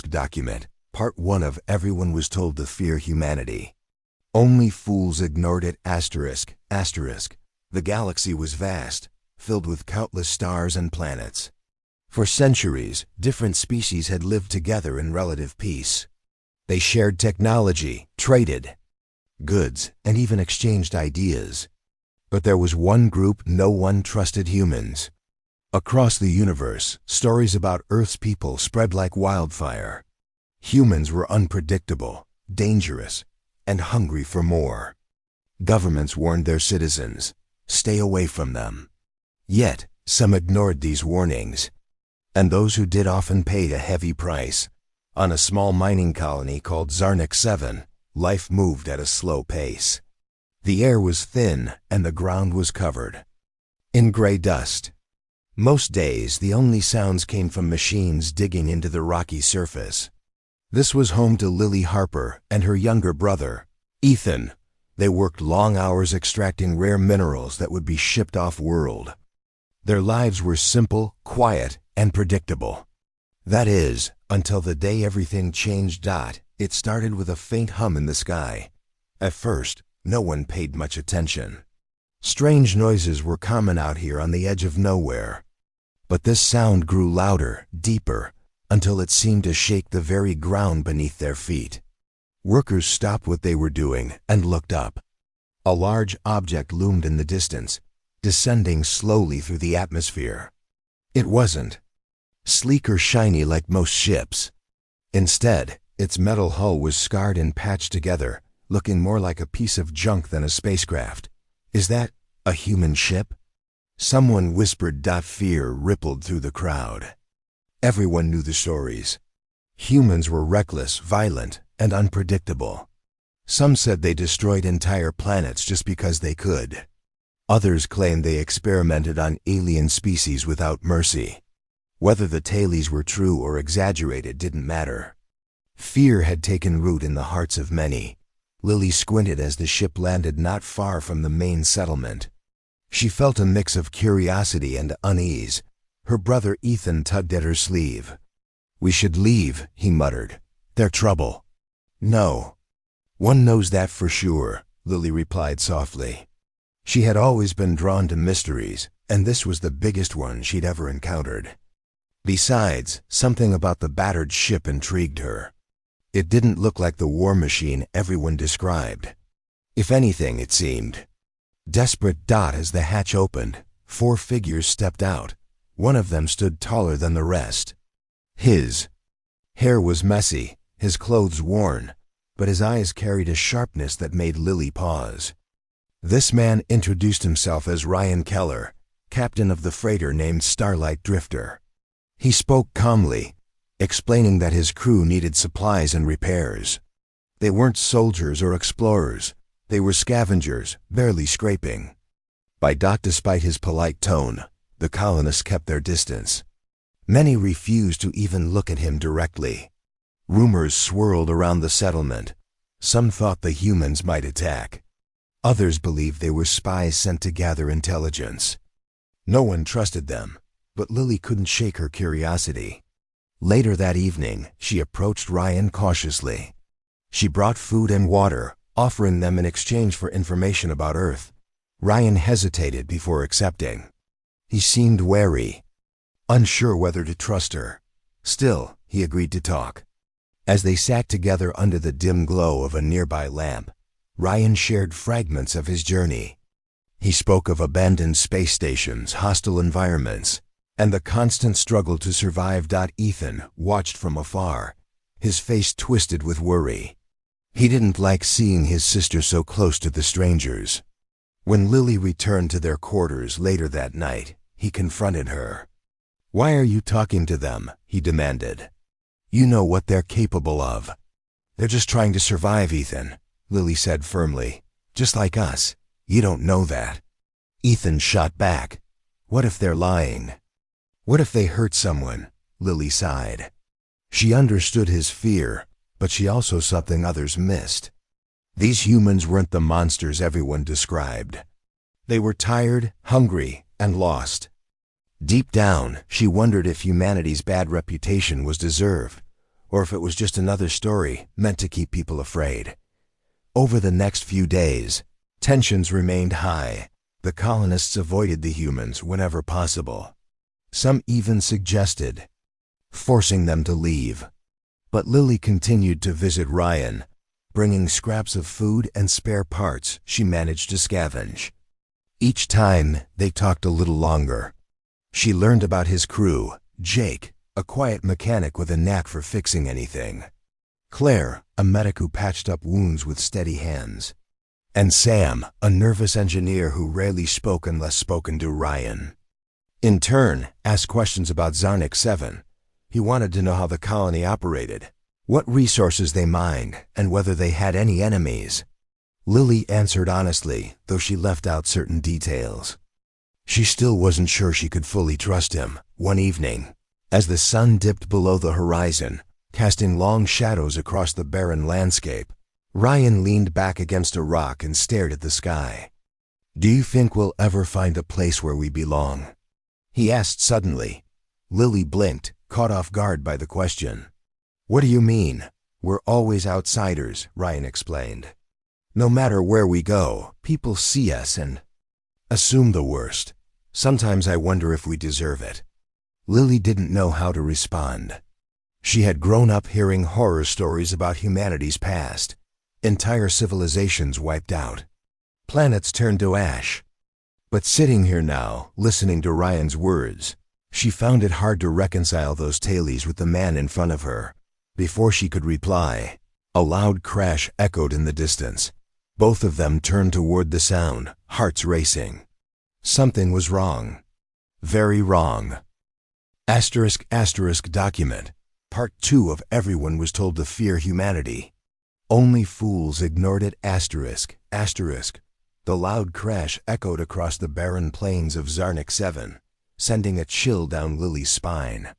Document. Part 1 of Everyone was told to fear humanity. Only fools ignored it. The galaxy was vast, filled with countless stars and planets. For centuries, different species had lived together in relative peace. They shared technology, traded goods, and even exchanged ideas. But there was one group no one trusted: humans. Across the universe, stories about Earth's people spread like wildfire. Humans were unpredictable, dangerous, and hungry for more. Governments warned their citizens, stay away from them. Yet, some ignored these warnings. And those who did often paid a heavy price. On a small mining colony called Zarnik 7, life moved at a slow pace. The air was thin and the ground was covered in gray dust. Most days, the only sounds came from machines digging into the rocky surface. This was home to Lily Harper and her younger brother, Ethan. They worked long hours extracting rare minerals that would be shipped off-world. Their lives were simple, quiet, and predictable. That is, until the day everything changed. It started with a faint hum in the sky. At first, no one paid much attention. Strange noises were common out here on the edge of nowhere. But this sound grew louder, deeper, until it seemed to shake the very ground beneath their feet. Workers stopped what they were doing and looked up. A large object loomed in the distance, descending slowly through the atmosphere. It wasn't sleek or shiny like most ships. Instead, its metal hull was scarred and patched together, looking more like a piece of junk than a spacecraft. Is that a human ship? Someone whispered. Fear rippled through the crowd. Everyone knew the stories. Humans were reckless, violent, and unpredictable. Some said they destroyed entire planets just because they could. Others claimed they experimented on alien species without mercy. Whether the tales were true or exaggerated didn't matter. Fear had taken root in the hearts of many. Lily squinted as the ship landed not far from the main settlement. She felt a mix of curiosity and unease. Her brother Ethan tugged at her sleeve. "We should leave," he muttered. "They're trouble." "No. One knows that for sure," Lily replied softly. She had always been drawn to mysteries, and this was the biggest one she'd ever encountered. Besides, something about the battered ship intrigued her. It didn't look like the war machine everyone described. If anything, it seemed desperate. As the hatch opened, 4 figures stepped out. One of them stood taller than the rest. His hair was messy, his clothes worn, but his eyes carried a sharpness that made Lily pause. This man introduced himself as Ryan Keller, captain of the freighter named Starlight Drifter. He spoke calmly, explaining that his crew needed supplies and repairs. They weren't soldiers or explorers. They were scavengers, barely scraping. Despite his polite tone, the colonists kept their distance. Many refused to even look at him directly. Rumors swirled around the settlement. Some thought the humans might attack. Others believed they were spies sent to gather intelligence. No one trusted them, but Lily couldn't shake her curiosity. Later that evening, she approached Ryan cautiously. She brought food and water, offering them in exchange for information about Earth. Ryan hesitated before accepting. He seemed wary, unsure whether to trust her. Still, he agreed to talk. As they sat together under the dim glow of a nearby lamp, Ryan shared fragments of his journey. He spoke of abandoned space stations, hostile environments, and the constant struggle to survive. Ethan watched from afar, his face twisted with worry. He didn't like seeing his sister so close to the strangers. When Lily returned to their quarters later that night, he confronted her. "Why are you talking to them?" he demanded. "You know what they're capable of." "They're just trying to survive, Ethan," Lily said firmly. "Just like us. You don't know that." Ethan shot back. "What if they're lying? What if they hurt someone?" Lily sighed. She understood his fear, but she also saw something others missed. These humans weren't the monsters everyone described. They were tired, hungry, and lost. Deep down, she wondered if humanity's bad reputation was deserved, or if it was just another story meant to keep people afraid. Over the next few days, tensions remained high. The colonists avoided the humans whenever possible. Some even suggested forcing them to leave. But Lily continued to visit Ryan, bringing scraps of food and spare parts she managed to scavenge. Each time, they talked a little longer. She learned about his crew, Jake, a quiet mechanic with a knack for fixing anything; Claire, a medic who patched up wounds with steady hands; and Sam, a nervous engineer who rarely spoke unless spoken to Ryan. In turn, asked questions about Zarnik 7. He wanted to know how the colony operated, what resources they mined, and whether they had any enemies. Lily answered honestly, though she left out certain details. She still wasn't sure she could fully trust him. One evening, as the sun dipped below the horizon, casting long shadows across the barren landscape, Ryan leaned back against a rock and stared at the sky. "Do you think we'll ever find a place where we belong?" he asked suddenly. Lily blinked, caught off guard by the question. "What do you mean? We're always outsiders," Ryan explained. "No matter where we go, people see us and assume the worst. Sometimes I wonder if we deserve it." Lily didn't know how to respond. She had grown up hearing horror stories about humanity's past. Entire civilizations wiped out. Planets turned to ash. But sitting here now, listening to Ryan's words, she found it hard to reconcile those tales with the man in front of her. Before she could reply, a loud crash echoed in the distance. Both of them turned toward the sound, hearts racing. Something was wrong. Very wrong. *** document. Part 2 of Everyone Was Told to Fear Humanity. Only fools ignored it. The loud crash echoed across the barren plains of Zarnik 7, sending a chill down Lily's spine.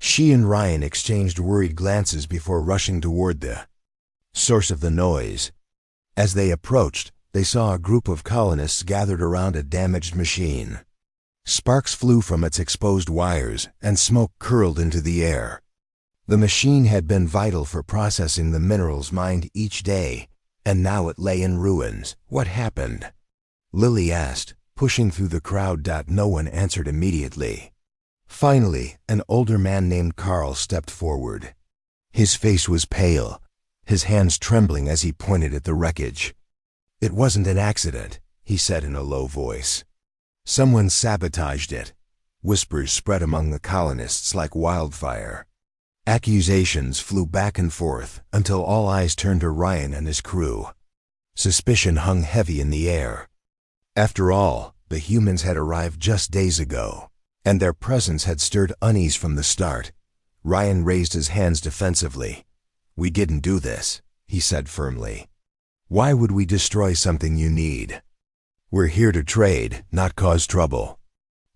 She and Ryan exchanged worried glances before rushing toward the source of the noise. As they approached, they saw a group of colonists gathered around a damaged machine. Sparks flew from its exposed wires, and smoke curled into the air. The machine had been vital for processing the minerals mined each day, and now it lay in ruins. "What happened?" Lily asked, pushing through the crowd. No one answered immediately. Finally, an older man named Carl stepped forward. His face was pale, his hands trembling as he pointed at the wreckage. "It wasn't an accident," he said in a low voice. "Someone sabotaged it." Whispers spread among the colonists like wildfire. Accusations flew back and forth until all eyes turned to Ryan and his crew. Suspicion hung heavy in the air. After all, the humans had arrived just days ago, and their presence had stirred unease from the start. Ryan raised his hands defensively. "We didn't do this," he said firmly. "Why would we destroy something you need? We're here to trade, not cause trouble."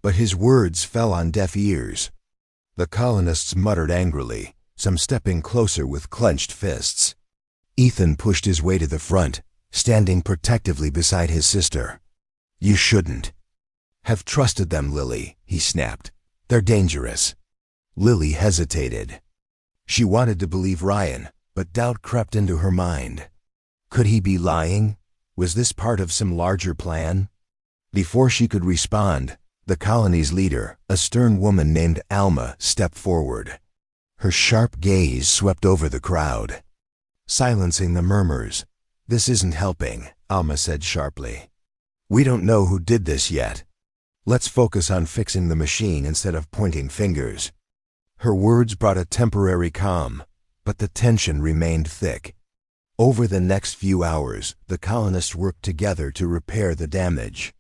But his words fell on deaf ears. The colonists muttered angrily, some stepping closer with clenched fists. Ethan pushed his way to the front, standing protectively beside his sister. "You shouldn't have trusted them, Lily," he snapped. "They're dangerous." Lily hesitated. She wanted to believe Ryan, but doubt crept into her mind. Could he be lying? Was this part of some larger plan? Before she could respond, the colony's leader, a stern woman named Alma, stepped forward. Her sharp gaze swept over the crowd, silencing the murmurs. "This isn't helping," Alma said sharply. "We don't know who did this yet. Let's focus on fixing the machine instead of pointing fingers." Her words brought a temporary calm, but the tension remained thick. Over the next few hours, the colonists worked together to repair the damage.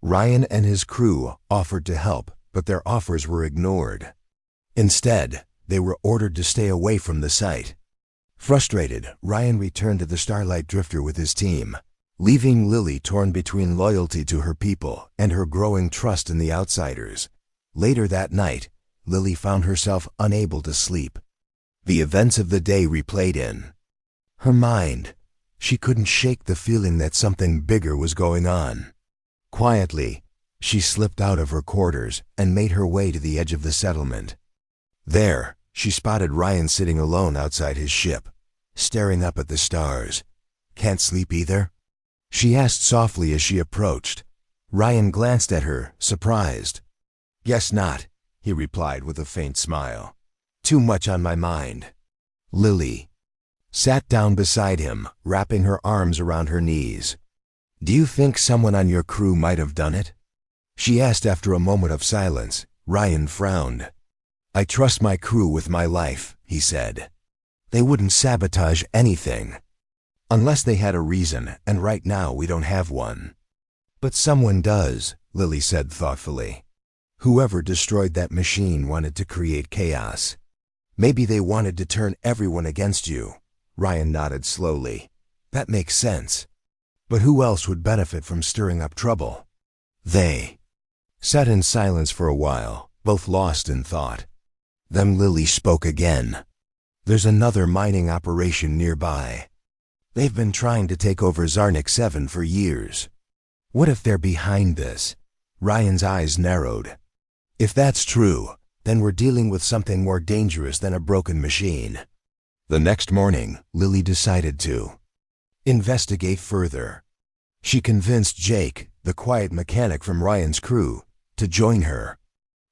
Ryan and his crew offered to help, but their offers were ignored. Instead, they were ordered to stay away from the site. Frustrated, Ryan returned to the Starlight Drifter with his team, leaving Lily torn between loyalty to her people and her growing trust in the outsiders. Later that night, Lily found herself unable to sleep. The events of the day replayed in her mind. She couldn't shake the feeling that something bigger was going on. Quietly, She slipped out of her quarters and made her way to the edge of the settlement. There, she spotted Ryan sitting alone outside his ship, staring up at the stars. "Can't sleep either?" she asked softly as she approached. Ryan glanced at her, surprised. "Guess not," he replied with a faint smile. "Too much on my mind." Lily sat down beside him, wrapping her arms around her knees. "Do you think someone on your crew might have done it?" she asked after a moment of silence. Ryan frowned. "I trust my crew with my life," he said. "They wouldn't sabotage anything. Unless they had a reason, and right now we don't have one." "But someone does," Lily said thoughtfully. "Whoever destroyed that machine wanted to create chaos. Maybe they wanted to turn everyone against you." Ryan nodded slowly. "That makes sense. But who else would benefit from stirring up trouble?" They sat in silence for a while, both lost in thought. Then Lily spoke again. "There's another mining operation nearby. They've been trying to take over Zarnik 7 for years. What if they're behind this?" Ryan's eyes narrowed. "If that's true, then we're dealing with something more dangerous than a broken machine." The next morning, Lily decided to investigate further. She convinced Jake, the quiet mechanic from Ryan's crew, to join her.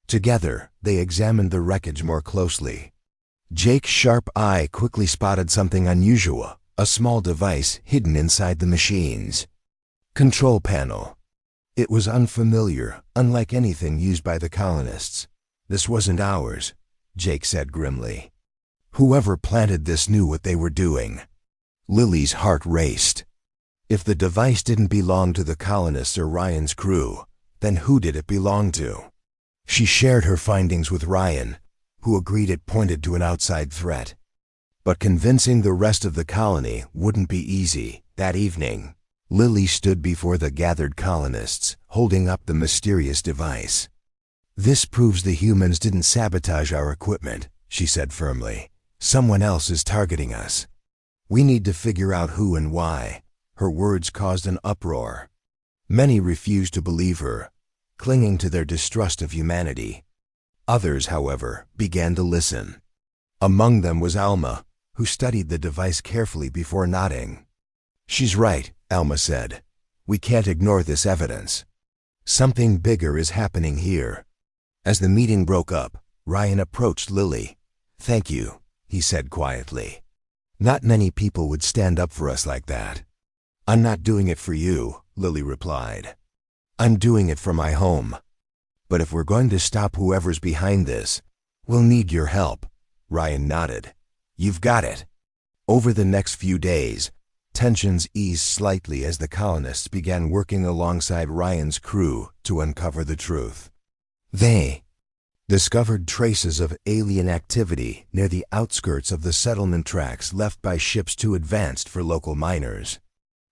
Together, they examined the wreckage more closely. Jake's sharp eye quickly spotted something unusual, a small device hidden inside the machine's control panel. It was unfamiliar, unlike anything used by the colonists. "This wasn't ours," Jake said grimly. "Whoever planted this knew what they were doing." Lily's heart raced. If the device didn't belong to the colonists or Ryan's crew, then who did it belong to? She shared her findings with Ryan, who agreed it pointed to an outside threat. But convincing the rest of the colony wouldn't be easy. That evening, Lily stood before the gathered colonists, holding up the mysterious device. "This proves the humans didn't sabotage our equipment," she said firmly. "Someone else is targeting us. We need to figure out who and why." Her words caused an uproar. Many refused to believe her, clinging to their distrust of humanity. Others, however, began to listen. Among them was Alma, who studied the device carefully before nodding. "She's right," Alma said. "We can't ignore this evidence. Something bigger is happening here." As the meeting broke up, Ryan approached Lily. "Thank you," he said quietly. "Not many people would stand up for us like that." "I'm not doing it for you," Lily replied. "I'm doing it for my home. But if we're going to stop whoever's behind this, we'll need your help." Ryan nodded. "You've got it." Over the next few days, tensions eased slightly as the colonists began working alongside Ryan's crew to uncover the truth. They discovered traces of alien activity near the outskirts of the settlement tracks left by ships too advanced for local miners.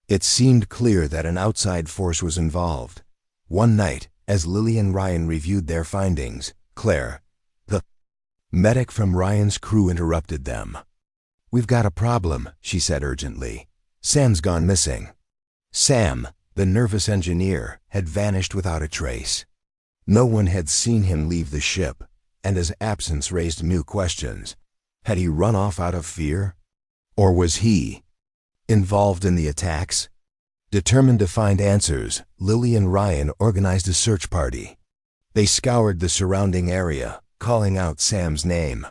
It seemed clear that an outside force was involved. One night, as Lily and Ryan reviewed their findings, Claire, the medic from Ryan's crew, interrupted them. "We've got a problem," she said urgently. "Sam's gone missing." Sam, the nervous engineer, had vanished without a trace. No one had seen him leave the ship, and his absence raised new questions. Had he run off out of fear? Or was he involved in the attacks? Determined to find answers, Lily and Ryan organized a search party. They scoured the surrounding area, calling out Sam's name.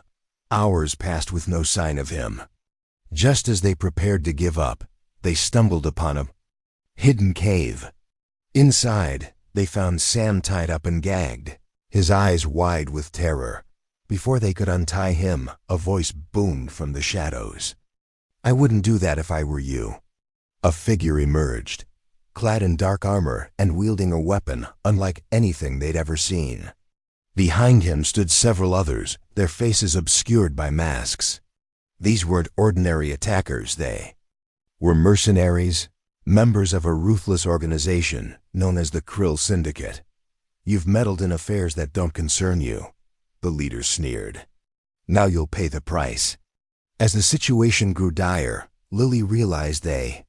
Hours passed with no sign of him. Just as they prepared to give up, they stumbled upon a hidden cave. Inside, they found Sam tied up and gagged, his eyes wide with terror. Before they could untie him, a voice boomed from the shadows. "I wouldn't do that if I were you." A figure emerged, clad in dark armor and wielding a weapon unlike anything they'd ever seen. Behind him stood several others, their faces obscured by masks. These weren't ordinary attackers, they were mercenaries, members of a ruthless organization known as the Krill Syndicate. "You've meddled in affairs that don't concern you," the leader sneered. "Now you'll pay the price." As the situation grew dire, Lily realized they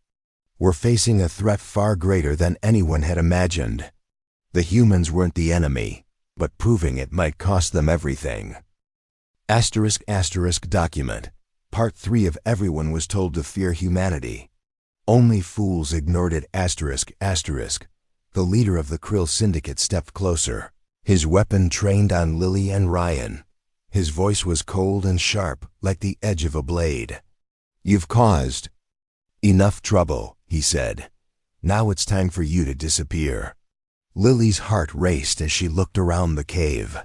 were facing a threat far greater than anyone had imagined. The humans weren't the enemy, but proving it might cost them everything. Document. Part 3 of Everyone Was Told to Fear Humanity. Only fools ignored it. The leader of the Krill Syndicate stepped closer, his weapon trained on Lily and Ryan. His voice was cold and sharp, like the edge of a blade. "You've caused enough trouble," he said. "Now it's time for you to disappear." Lily's heart raced as she looked around the cave.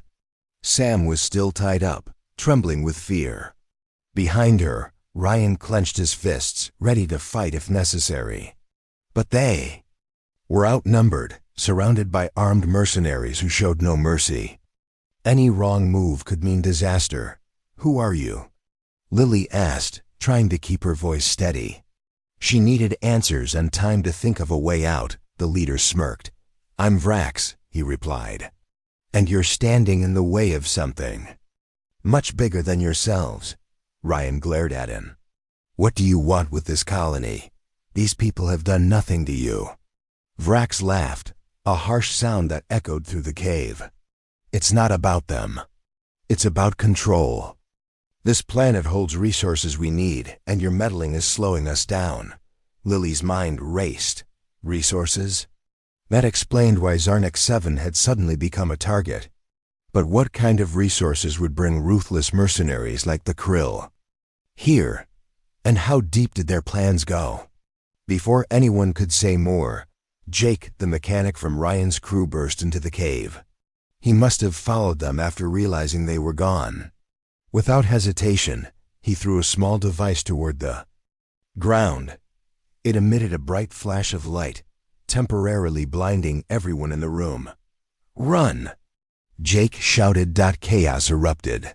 Sam was still tied up, trembling with fear. Behind her, Ryan clenched his fists, ready to fight if necessary. But they were outnumbered, surrounded by armed mercenaries who showed no mercy. Any wrong move could mean disaster. "Who are you?" Lily asked, trying to keep her voice steady. She needed answers and time to think of a way out. The leader smirked. "I'm Vrax," he replied. "And you're standing in the way of something much bigger than yourselves." Ryan glared at him. "What do you want with this colony? These people have done nothing to you." Vrax laughed, a harsh sound that echoed through the cave. "It's not about them. It's about control. This planet holds resources we need, and your meddling is slowing us down." Lily's mind raced. Resources? That explained why Zarnik 7 had suddenly become a target. But what kind of resources would bring ruthless mercenaries like the Krill here? And how deep did their plans go? Before anyone could say more, Jake, the mechanic from Ryan's crew, burst into the cave. He must have followed them after realizing they were gone. Without hesitation, he threw a small device toward the ground. It emitted a bright flash of light, temporarily blinding everyone in the room. "Run!" Jake shouted. Chaos erupted.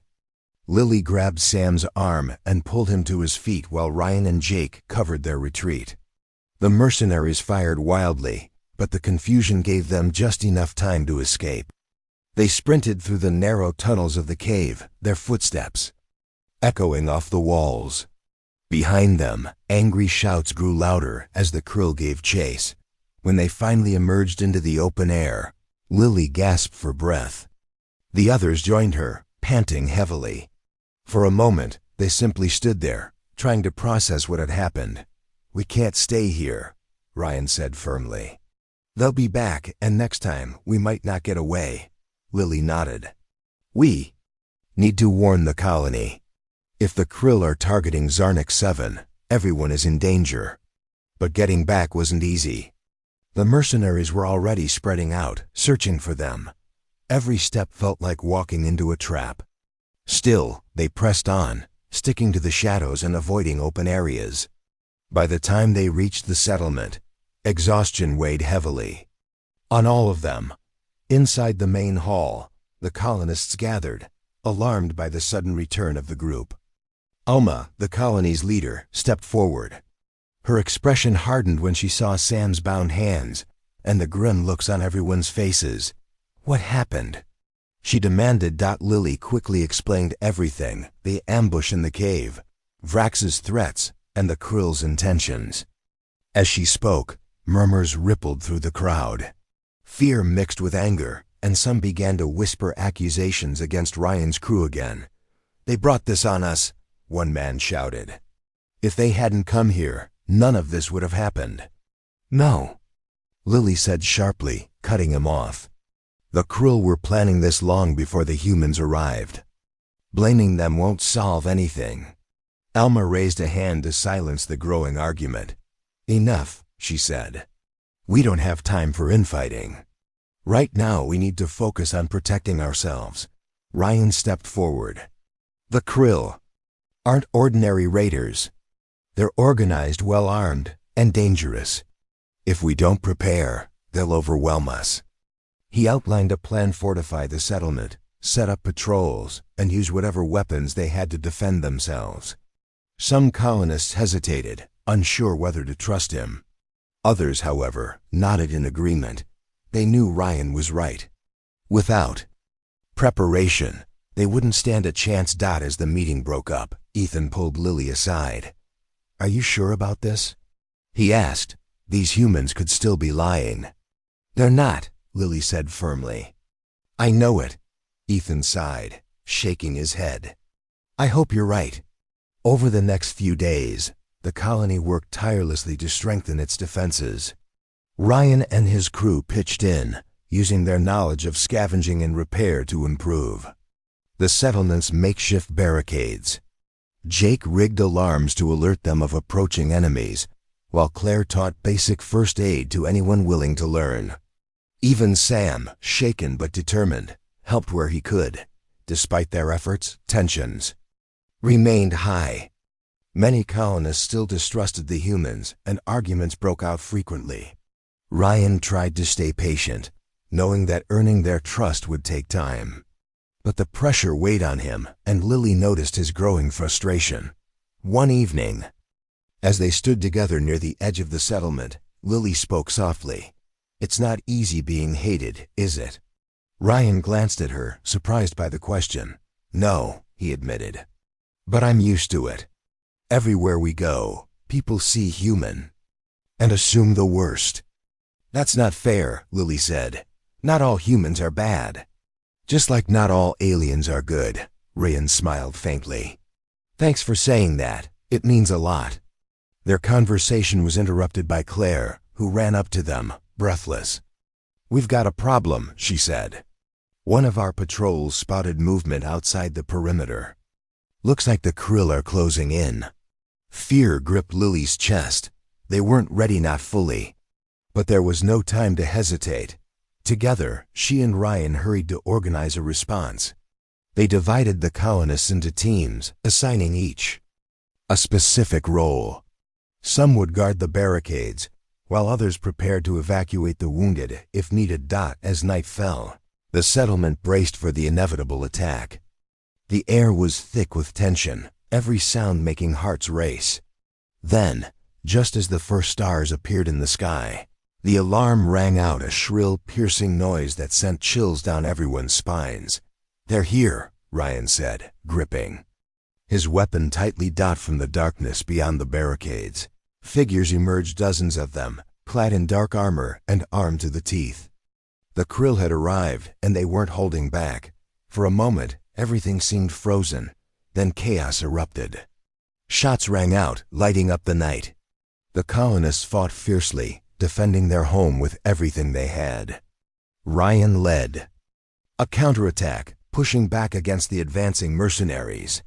Lily grabbed Sam's arm and pulled him to his feet while Ryan and Jake covered their retreat. The mercenaries fired wildly, but the confusion gave them just enough time to escape. They sprinted through the narrow tunnels of the cave, their footsteps echoing off the walls. Behind them, angry shouts grew louder as the Krill gave chase. When they finally emerged into the open air, Lily gasped for breath. The others joined her, panting heavily. For a moment, they simply stood there, trying to process what had happened. "We can't stay here," Ryan said firmly. "They'll be back, and next time, we might not get away." Lily nodded. "We need to warn the colony. If the Krill are targeting Zarnik 7, everyone is in danger." But getting back wasn't easy. The mercenaries were already spreading out, searching for them. Every step felt like walking into a trap. Still, they pressed on, sticking to the shadows and avoiding open areas. By the time they reached the settlement, exhaustion weighed heavily on all of them. Inside the main hall, the colonists gathered, alarmed by the sudden return of the group. Alma, the colony's leader, stepped forward. Her expression hardened when she saw Sam's bound hands and the grim looks on everyone's faces. "What happened?" she demanded. Lily quickly explained everything: the ambush in the cave, Vrax's threats, and the Krill's intentions. As she spoke, murmurs rippled through the crowd. Fear mixed with anger, and some began to whisper accusations against Ryan's crew again. "They brought this on us," one man shouted. "If they hadn't come here, none of this would have happened." "No," Lily said sharply, cutting him off. "The Krill were planning this long before the humans arrived. Blaming them won't solve anything." Alma raised a hand to silence the growing argument. "Enough," she said. "We don't have time for infighting. Right now we need to focus on protecting ourselves." Ryan stepped forward. "The Krill aren't ordinary raiders. They're organized, well-armed, and dangerous. If we don't prepare, they'll overwhelm us." He outlined a plan: fortify the settlement, set up patrols, and use whatever weapons they had to defend themselves. Some colonists hesitated, unsure whether to trust him. Others, however, nodded in agreement. They knew Ryan was right. Without preparation, they wouldn't stand a chance. As the meeting broke up, Ethan pulled Lily aside. "Are you sure about this?" he asked. "These humans could still be lying." "They're not," Lily said firmly. I know it, Ethan sighed, shaking his head. I hope you're right. Over the next few days, the colony worked tirelessly to strengthen its defenses. Ryan and his crew pitched in, using their knowledge of scavenging and repair to improve the settlement's makeshift barricades. Jake rigged alarms to alert them of approaching enemies, while Claire taught basic first aid to anyone willing to learn. Even Sam, shaken but determined, helped where he could. Despite their efforts, tensions remained high. Many colonists still distrusted the humans, and arguments broke out frequently. Ryan tried to stay patient, knowing that earning their trust would take time. But the pressure weighed on him, and Lily noticed his growing frustration. One evening, as they stood together near the edge of the settlement, Lily spoke softly. It's not easy being hated, is it? Ryan glanced at her, surprised by the question. No, he admitted. But I'm used to it. Everywhere we go, people see human and assume the worst. That's not fair, Lily said. Not all humans are bad. Just like not all aliens are good, Ryan smiled faintly. Thanks for saying that. It means a lot. Their conversation was interrupted by Claire, who ran up to them, breathless. We've got a problem, she said. One of our patrols spotted movement outside the perimeter. Looks like the krill are closing in. Fear gripped Lily's chest. They weren't ready, not fully. But there was no time to hesitate. Together, she and Ryan hurried to organize a response. They divided the colonists into teams, assigning each a specific role. Some would guard the barricades, while others prepared to evacuate the wounded if needed. As night fell, the settlement braced for the inevitable attack. The air was thick with tension, every sound making hearts race. Then, just as the first stars appeared in the sky, the alarm rang out, a shrill, piercing noise that sent chills down everyone's spines. They're here, Ryan said, gripping his weapon tightly. From the darkness beyond the barricades, figures emerged, dozens of them, clad in dark armor and armed to the teeth. The krill had arrived, and they weren't holding back. For a moment, everything seemed frozen. Then chaos erupted. Shots rang out, lighting up the night. The colonists fought fiercely, defending their home with everything they had. Ryan led a counterattack, pushing back against the advancing mercenaries.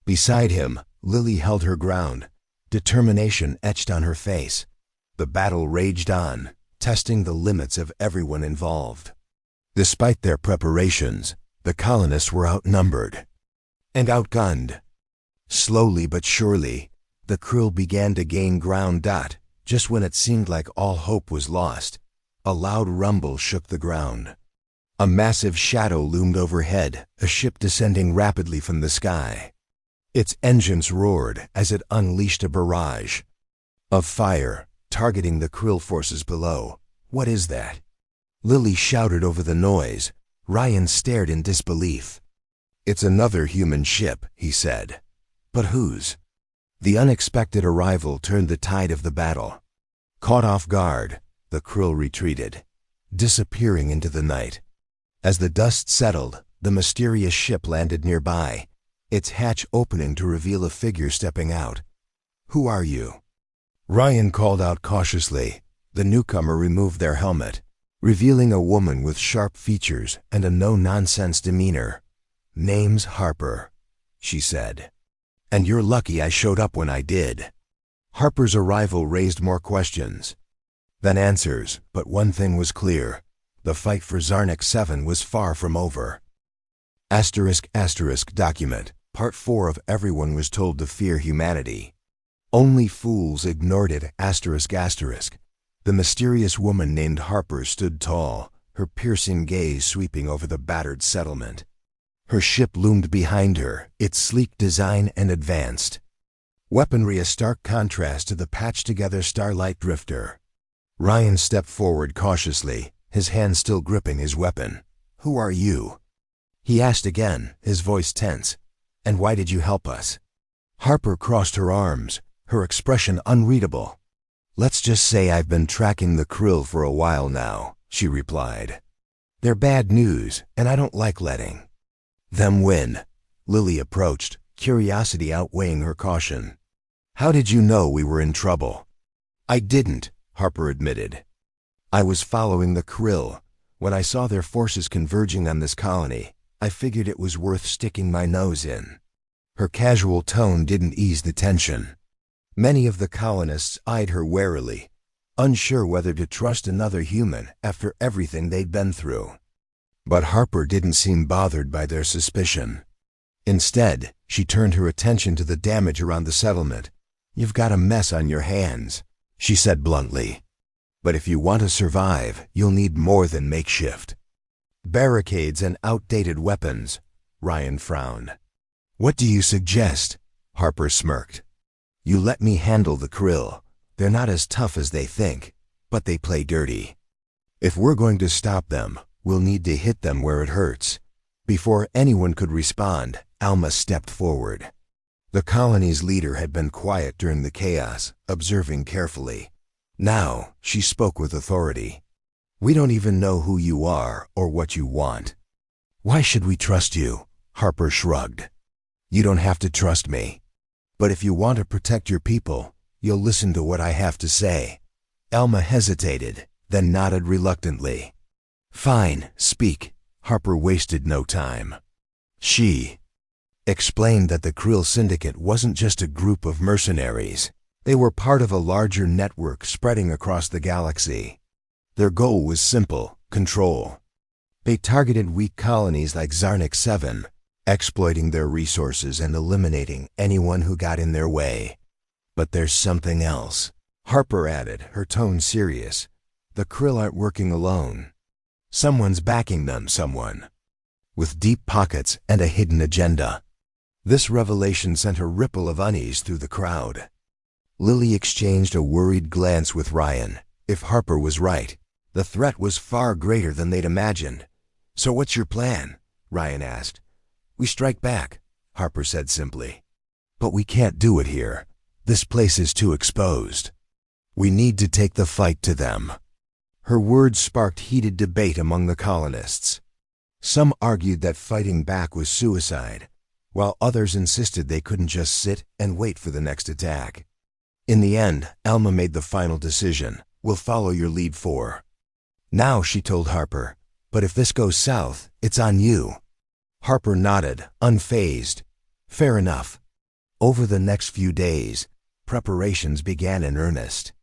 Beside him, Lily held her ground, determination etched on her face. The battle raged on, testing the limits of everyone involved. Despite their preparations, the colonists were outnumbered and outgunned. Slowly but surely, the krill began to gain ground. Just when it seemed like all hope was lost, a loud rumble shook the ground. A massive shadow loomed overhead, a ship descending rapidly from the sky. Its engines roared as it unleashed a barrage of fire, targeting the krill forces below. What is that? Lily shouted over the noise. Ryan stared in disbelief. It's another human ship, he said. But whose? The unexpected arrival turned the tide of the battle. Caught off guard, the krill retreated, disappearing into the night. As the dust settled, the mysterious ship landed nearby, its hatch opening to reveal a figure stepping out. Who are you? Ryan called out cautiously. The newcomer removed their helmet, revealing a woman with sharp features and a no-nonsense demeanor. Name's Harper, she said. And you're lucky I showed up when I did. Harper's arrival raised more questions than answers, but one thing was clear. The fight for Zarnik 7 was far from over. *** document. Part 4 of Everyone Was Told to Fear Humanity. Only fools ignored it. ***. The mysterious woman named Harper stood tall, her piercing gaze sweeping over the battered settlement. Her ship loomed behind her, its sleek design and advanced weaponry a stark contrast to the patched-together Starlight drifter. Ryan stepped forward cautiously, his hand still gripping his weapon. "Who are you?" he asked again, his voice tense. "And why did you help us?" Harper crossed her arms, her expression unreadable. "Let's just say I've been tracking the krill for a while now," she replied. They're bad news, and I don't like letting them win. Lily approached, curiosity outweighing her caution. How did you know we were in trouble? I didn't, Harper admitted. I was following the Krill. When I saw their forces converging on this colony, I figured it was worth sticking my nose in. Her casual tone didn't ease the tension. Many of the colonists eyed her warily, unsure whether to trust another human after everything they'd been through. But Harper didn't seem bothered by their suspicion. Instead, she turned her attention to the damage around the settlement. You've got a mess on your hands, she said bluntly. But if you want to survive, you'll need more than makeshift barricades and outdated weapons. Ryan frowned. What do you suggest? Harper smirked. You let me handle the Krill. They're not as tough as they think, but they play dirty. If we're going to stop them, we'll need to hit them where it hurts. Before anyone could respond, Alma stepped forward. The colony's leader had been quiet during the chaos, observing carefully. Now, she spoke with authority. We don't even know who you are or what you want. Why should we trust you? Harper shrugged. You don't have to trust me. But if you want to protect your people, you'll listen to what I have to say. Alma hesitated, then nodded reluctantly. Fine, speak. Harper wasted no time. She explained that the Krill Syndicate wasn't just a group of mercenaries. They were part of a larger network spreading across the galaxy. Their goal was simple: control. They targeted weak colonies like Zarnik 7, exploiting their resources and eliminating anyone who got in their way. But there's something else, Harper added, her tone serious. The Krill aren't working alone. Someone's backing them, someone with deep pockets and a hidden agenda. This revelation sent a ripple of unease through the crowd. Lily exchanged a worried glance with Ryan. If Harper was right, the threat was far greater than they'd imagined. So what's your plan? Ryan asked. We strike back, Harper said simply. But we can't do it here. This place is too exposed. We need to take the fight to them. Her words sparked heated debate among the colonists. Some argued that fighting back was suicide, while others insisted they couldn't just sit and wait for the next attack. In the end, Alma made the final decision. We'll follow your lead 4. Now, she told Harper, but if this goes south, it's on you. Harper nodded, unfazed. Fair enough. Over the next few days, preparations began in earnest.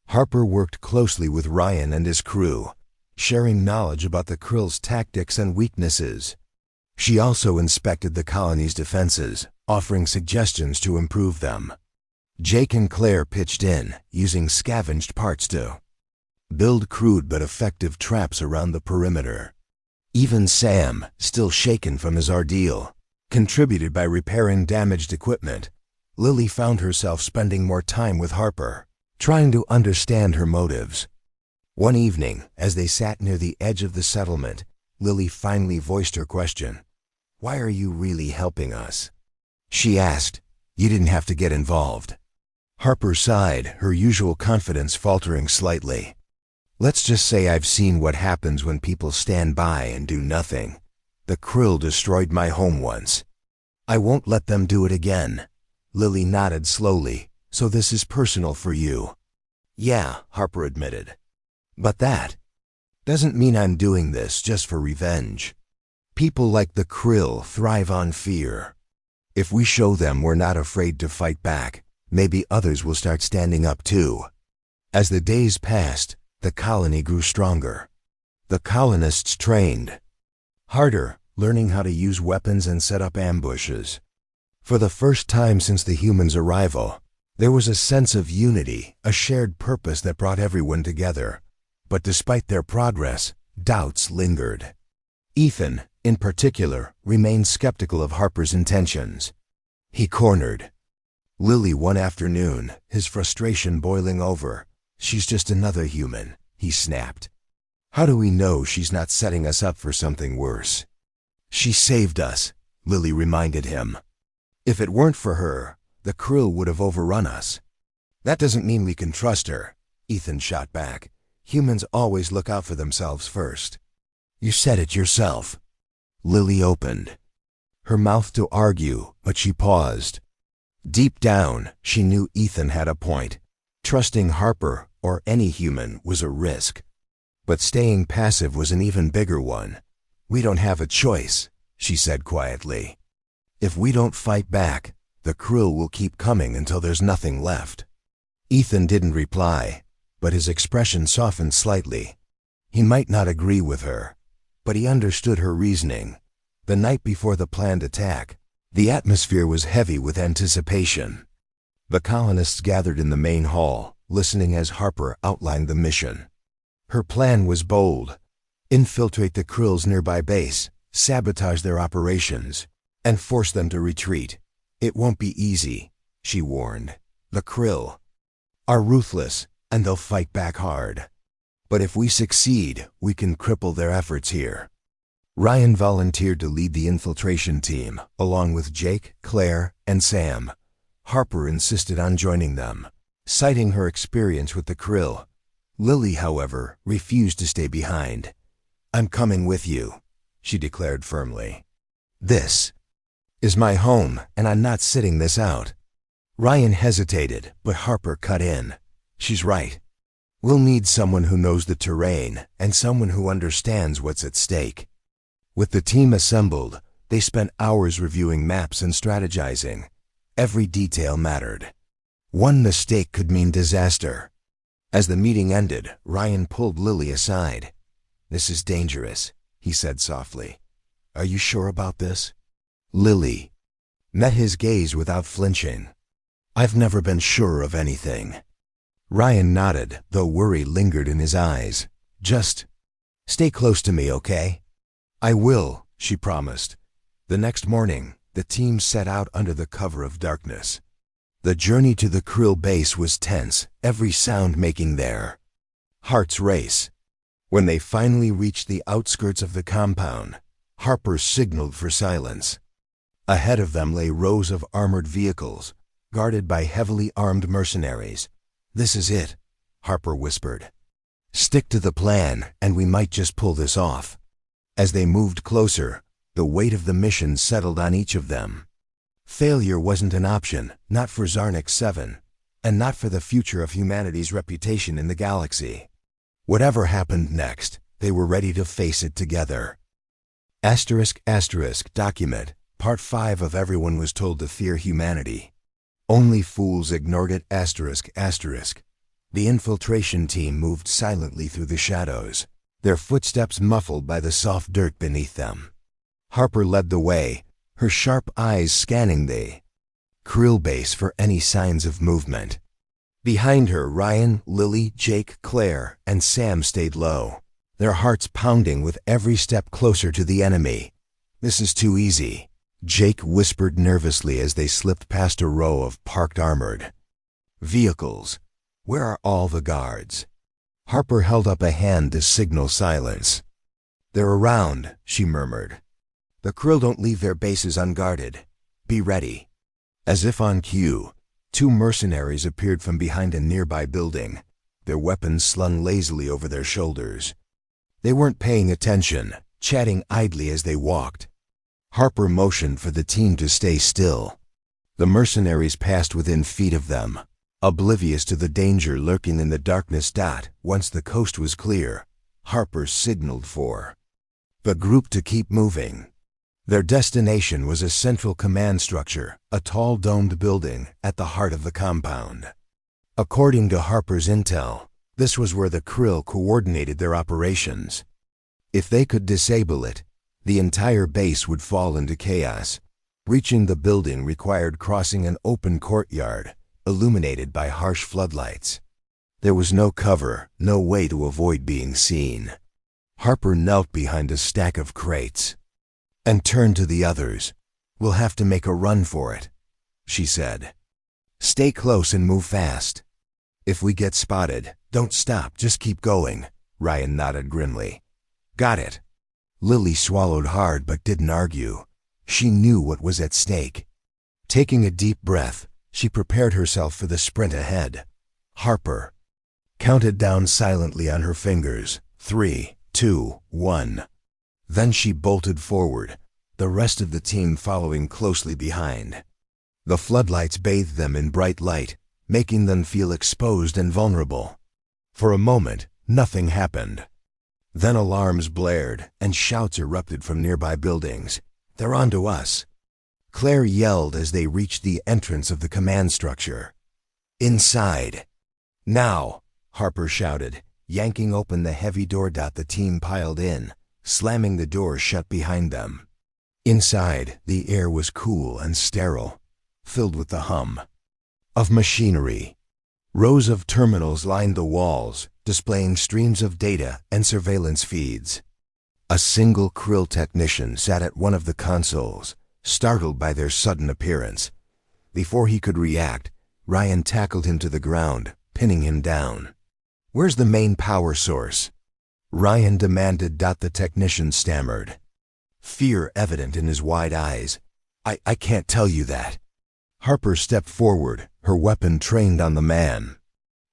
Harper worked closely with Ryan and his crew, sharing knowledge about the Krill's tactics and weaknesses. She also inspected the colony's defenses, offering suggestions to improve them. Jake and Claire pitched in, using scavenged parts to build crude but effective traps around the perimeter. Even Sam, still shaken from his ordeal, contributed by repairing damaged equipment. Lily found herself spending more time with Harper, trying to understand her motives. One evening, as they sat near the edge of the settlement, Lily finally voiced her question. Why are you really helping us? She asked. You didn't have to get involved. Harper sighed, her usual confidence faltering slightly. Let's just say I've seen what happens when people stand by and do nothing. The Krill destroyed my home once. I won't let them do it again. Lily nodded slowly. So this is personal for you? Yeah, Harper admitted. But that doesn't mean I'm doing this just for revenge. People like the Krill thrive on fear. If we show them we're not afraid to fight back, maybe others will start standing up too. As the days passed, the colony grew stronger. The colonists trained harder, learning how to use weapons and set up ambushes. For the first time since the humans' arrival, there was a sense of unity, a shared purpose that brought everyone together. But despite their progress, doubts lingered. Ethan, in particular, remained skeptical of Harper's intentions. He cornered Lily one afternoon, his frustration boiling over. She's just another human, he snapped. How do we know she's not setting us up for something worse? She saved us, Lily reminded him. If it weren't for her, the Krill would have overrun us. That doesn't mean we can trust her, Ethan shot back. Humans always look out for themselves first. You said it yourself. Lily opened her mouth to argue, but she paused. Deep down, she knew Ethan had a point. Trusting Harper, or any human, was a risk. But staying passive was an even bigger one. We don't have a choice, she said quietly. If we don't fight back, the Krill will keep coming until there's nothing left. Ethan didn't reply, but his expression softened slightly. He might not agree with her, but he understood her reasoning. The night before the planned attack, the atmosphere was heavy with anticipation. The colonists gathered in the main hall, listening as Harper outlined the mission. Her plan was bold: infiltrate the Krill's nearby base, sabotage their operations, and force them to retreat. It won't be easy, she warned. The Krill are ruthless, and they'll fight back hard. But if we succeed, we can cripple their efforts here. Ryan volunteered to lead the infiltration team, along with Jake, Claire, and Sam. Harper insisted on joining them, citing her experience with the Krill. Lily, however, refused to stay behind. I'm coming with you, she declared firmly. This is my home, and I'm not sitting this out. Ryan hesitated, but Harper cut in. She's right. We'll need someone who knows the terrain and someone who understands what's at stake. With the team assembled, they spent hours reviewing maps and strategizing. Every detail mattered. One mistake could mean disaster. As the meeting ended, Ryan pulled Lily aside. This is dangerous, he said softly. Are you sure about this? Lily met his gaze without flinching. I've never been sure of anything. Ryan nodded, though worry lingered in his eyes. Just stay close to me, okay? I will, she promised. The next morning, the team set out under the cover of darkness. The journey to the Krill base was tense, every sound making their hearts race. When they finally reached the outskirts of the compound, Harper signaled for silence. Ahead of them lay rows of armored vehicles, guarded by heavily armed mercenaries. This is it, Harper whispered. Stick to the plan, and we might just pull this off. As they moved closer, the weight of the mission settled on each of them. Failure wasn't an option, not for Zarnik 7, and not for the future of humanity's reputation in the galaxy. Whatever happened next, they were ready to face it together. *** document, Part 5 of Everyone Was Told to Fear Humanity. Only fools ignored it. ***. The infiltration team moved silently through the shadows, their footsteps muffled by the soft dirt beneath them. Harper led the way, her sharp eyes scanning the Krill base for any signs of movement. Behind her, Ryan, Lily, Jake, Claire, and Sam stayed low, their hearts pounding with every step closer to the enemy. This is too easy, Jake whispered nervously as they slipped past a row of parked armored vehicles. Where are all the guards? Harper held up a hand to signal silence. They're around, she murmured. The Krill don't leave their bases unguarded. Be ready. As if on cue, 2 mercenaries appeared from behind a nearby building, their weapons slung lazily over their shoulders. They weren't paying attention, chatting idly as they walked. Harper motioned for the team to stay still. The mercenaries passed within feet of them, oblivious to the danger lurking in the darkness. Once the coast was clear, Harper signaled for the group to keep moving. Their destination was a central command structure, a tall domed building at the heart of the compound. According to Harper's intel, this was where the Krill coordinated their operations. If they could disable it, the entire base would fall into chaos. Reaching the building required crossing an open courtyard, illuminated by harsh floodlights. There was no cover, no way to avoid being seen. Harper knelt behind a stack of crates and turned to the others. We'll have to make a run for it, she said. Stay close and move fast. If we get spotted, don't stop, just keep going. Ryan nodded grimly. Got it. Lily swallowed hard but didn't argue. She knew what was at stake. Taking a deep breath, she prepared herself for the sprint ahead. Harper counted down silently on her fingers. 3, 2, 1. Then she bolted forward, the rest of the team following closely behind. The floodlights bathed them in bright light, making them feel exposed and vulnerable. For a moment, nothing happened. Then alarms blared, and shouts erupted from nearby buildings. "They're onto us!" Claire yelled as they reached the entrance of the command structure. "Inside!" "Now!" Harper shouted, yanking open the heavy door. The team piled in, slamming the door shut behind them. Inside, the air was cool and sterile, filled with the hum of machinery. Rows of terminals lined the walls, displaying streams of data and surveillance feeds. A single Krill technician sat at one of the consoles, startled by their sudden appearance. Before he could react, Ryan tackled him to the ground, pinning him down. "Where's the main power source?" Ryan demanded. The technician stammered, fear evident in his wide eyes. I can't tell you that." Harper stepped forward, her weapon trained on the man.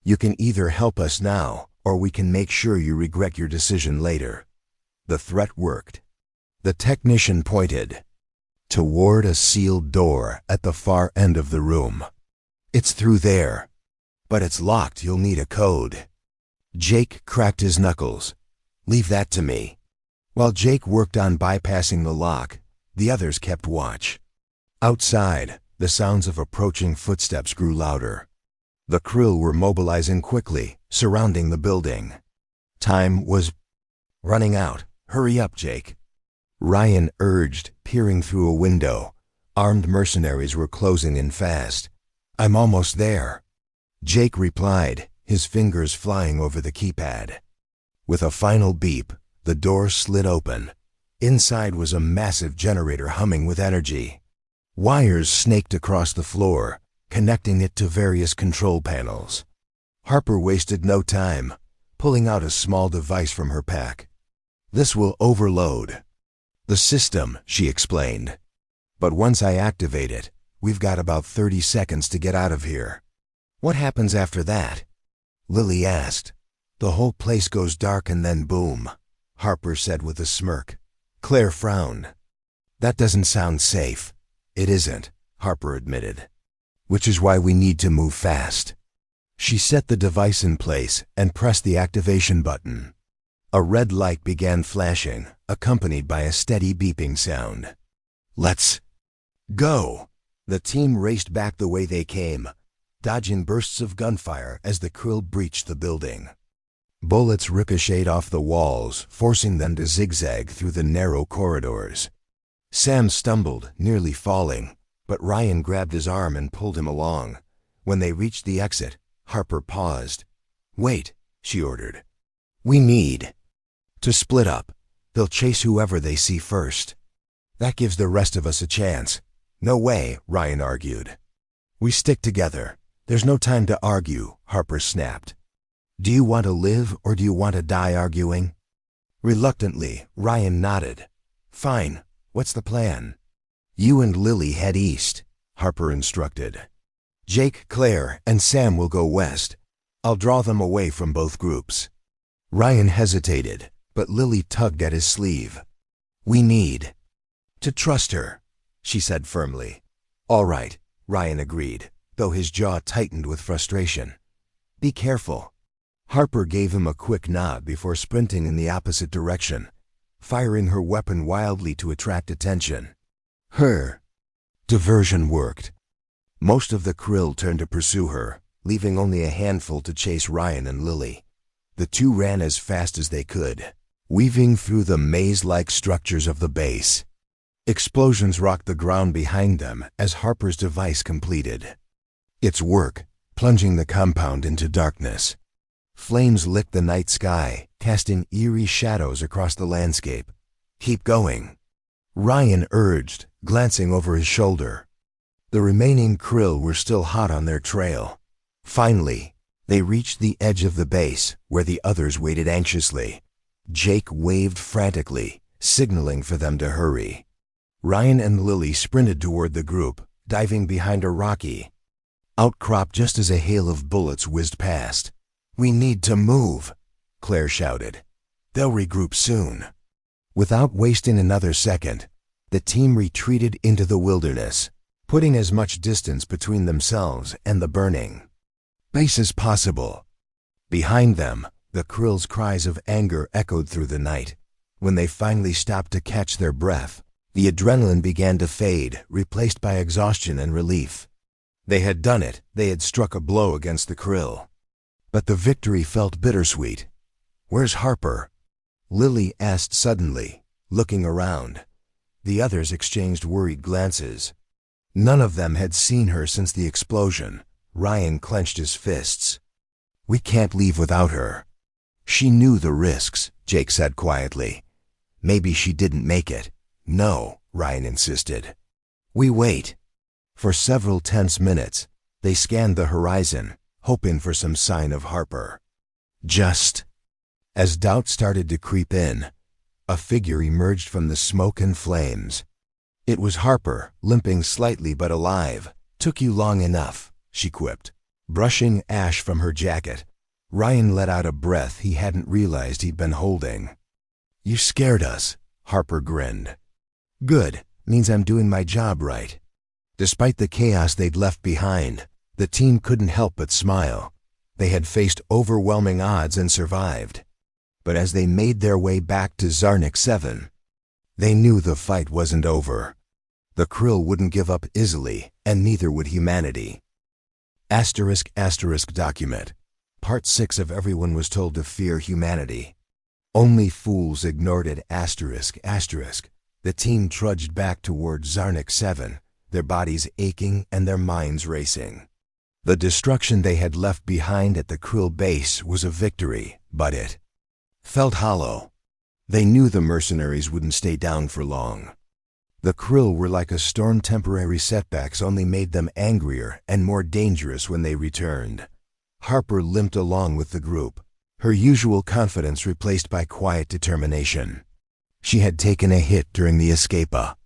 "You can either help us now, or we can make sure you regret your decision later." The threat worked. The technician pointed toward a sealed door at the far end of the room. "It's through there. But it's locked. You'll need a code." Jake cracked his knuckles. "Leave that to me." While Jake worked on bypassing the lock, the others kept watch. Outside, the sounds of approaching footsteps grew louder. The Krill were mobilizing quickly, surrounding the building. Time was running out. "Hurry up, Jake," Ryan urged, peering through a window. Armed mercenaries were closing in fast. "I'm almost there," Jake replied, his fingers flying over the keypad. With a final beep, the door slid open. Inside was a massive generator humming with energy. Wires snaked across the floor, connecting it to various control panels. Harper wasted no time, pulling out a small device from her pack. "This will overload the system," she explained. "But once I activate it, we've got about 30 seconds to get out of here." "What happens after that?" Lily asked. "The whole place goes dark and then boom," Harper said with a smirk. Claire frowned. "That doesn't sound safe." "It isn't," Harper admitted. "Which is why we need to move fast." She set the device in place and pressed the activation button. A red light began flashing, accompanied by a steady beeping sound. "Let's go!" The team raced back the way they came, dodging bursts of gunfire as the Krill breached the building. Bullets ricocheted off the walls, forcing them to zigzag through the narrow corridors. Sam stumbled, nearly falling, but Ryan grabbed his arm and pulled him along. When they reached the exit, Harper paused. "Wait," she ordered. "We need to split up. They'll chase whoever they see first. That gives the rest of us a chance." "No way," Ryan argued. "We stick together. There's no time to argue," Harper snapped. "Do you want to live or do you want to die arguing?" Reluctantly, Ryan nodded. "Fine. What's the plan?" "You and Lily head east," Harper instructed. "Jake, Claire, and Sam will go west. I'll draw them away from both groups." Ryan hesitated, but Lily tugged at his sleeve. "We need to trust her," she said firmly. "All right," Ryan agreed, though his jaw tightened with frustration. "Be careful." Harper gave him a quick nod before sprinting in the opposite direction, firing her weapon wildly to attract attention. Her diversion worked. Most of the Krill turned to pursue her, leaving only a handful to chase Ryan and Lily. The two ran as fast as they could, weaving through the maze-like structures of the base. Explosions rocked the ground behind them as Harper's device completed its work, plunging the compound into darkness. Flames licked the night sky, casting eerie shadows across the landscape. "Keep going," Ryan urged, glancing over his shoulder. The remaining Krill were still hot on their trail. Finally, they reached the edge of the base, where the others waited anxiously. Jake waved frantically, signaling for them to hurry. Ryan and Lily sprinted toward the group, diving behind a rocky outcrop just as a hail of bullets whizzed past. "We need to move," Claire shouted. "They'll regroup soon." Without wasting another second, the team retreated into the wilderness, putting as much distance between themselves and the burning base as possible. Behind them, the Krill's cries of anger echoed through the night. When they finally stopped to catch their breath, the adrenaline began to fade, replaced by exhaustion and relief. They had done it. They had struck a blow against the Krill. But the victory felt bittersweet. "Where's Harper?" Lily asked suddenly, looking around. The others exchanged worried glances. None of them had seen her since the explosion. Ryan clenched his fists. "We can't leave without her." "She knew the risks," Jake said quietly. "Maybe she didn't make it." "No," Ryan insisted. "We wait." For several tense minutes, they scanned the horizon, hoping for some sign of Harper. As doubt started to creep in, a figure emerged from the smoke and flames. It was Harper, limping slightly but alive. "Took you long enough," she quipped, brushing ash from her jacket. Ryan let out a breath he hadn't realized he'd been holding. "You scared us," Harper grinned. "Good, means I'm doing my job right." Despite the chaos they'd left behind, the team couldn't help but smile. They had faced overwhelming odds and survived. But as they made their way back to Zarnik 7, they knew the fight wasn't over. The Krill wouldn't give up easily, and neither would humanity. *** document. Part 6 of Everyone Was Told to Fear Humanity. Only fools ignored it. ***. The team trudged back toward Zarnik 7, their bodies aching and their minds racing. The destruction they had left behind at the Krill base was a victory, but it felt hollow. They knew the mercenaries wouldn't stay down for long. The Krill were like a storm. Temporary setbacks only made them angrier and more dangerous when they returned. Harper limped along with the group, her usual confidence replaced by quiet determination. She had taken a hit during the escape, a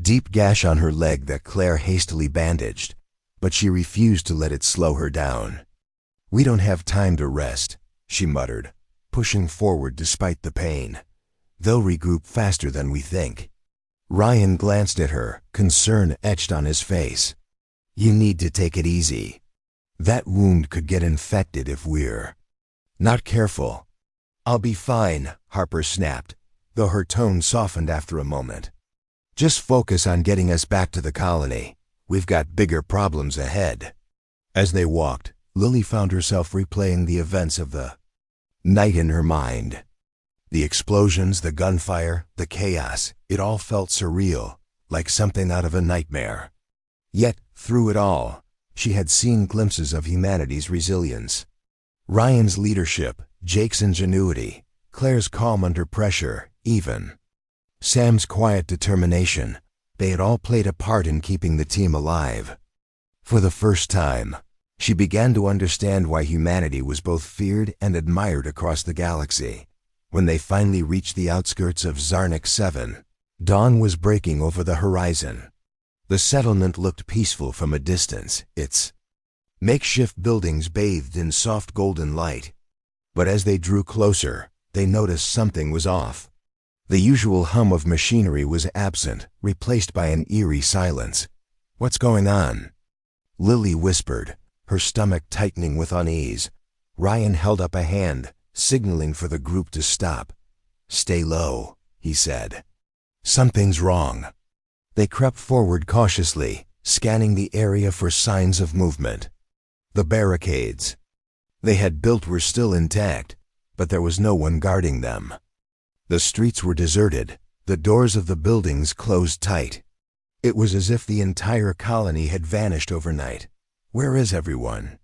deep gash on her leg that Claire hastily bandaged, but she refused to let it slow her down. "We don't have time to rest," she muttered, pushing forward despite the pain. "They'll regroup faster than we think." Ryan glanced at her, concern etched on his face. "You need to take it easy. That wound could get infected if we're not careful." "I'll be fine," Harper snapped, though her tone softened after a moment. "Just focus on getting us back to the colony. We've got bigger problems ahead." As they walked, Lily found herself replaying the events of the night in her mind. The explosions, the gunfire, the chaos, it all felt surreal, like something out of a nightmare. Yet, through it all, she had seen glimpses of humanity's resilience. Ryan's leadership, Jake's ingenuity, Claire's calm under pressure, even Sam's quiet determination. They had all played a part in keeping the team alive. For the first time, she began to understand why humanity was both feared and admired across the galaxy. When they finally reached the outskirts of Zarnik 7, dawn was breaking over the horizon. The settlement looked peaceful from a distance, its makeshift buildings bathed in soft golden light. But as they drew closer, they noticed something was off. The usual hum of machinery was absent, replaced by an eerie silence. "What's going on?" Lily whispered, her stomach tightening with unease. Ryan held up a hand, signaling for the group to stop. "Stay low," he said. "Something's wrong." They crept forward cautiously, scanning the area for signs of movement. The barricades they had built were still intact, but there was no one guarding them. The streets were deserted, the doors of the buildings closed tight. It was as if the entire colony had vanished overnight. "Where is everyone?"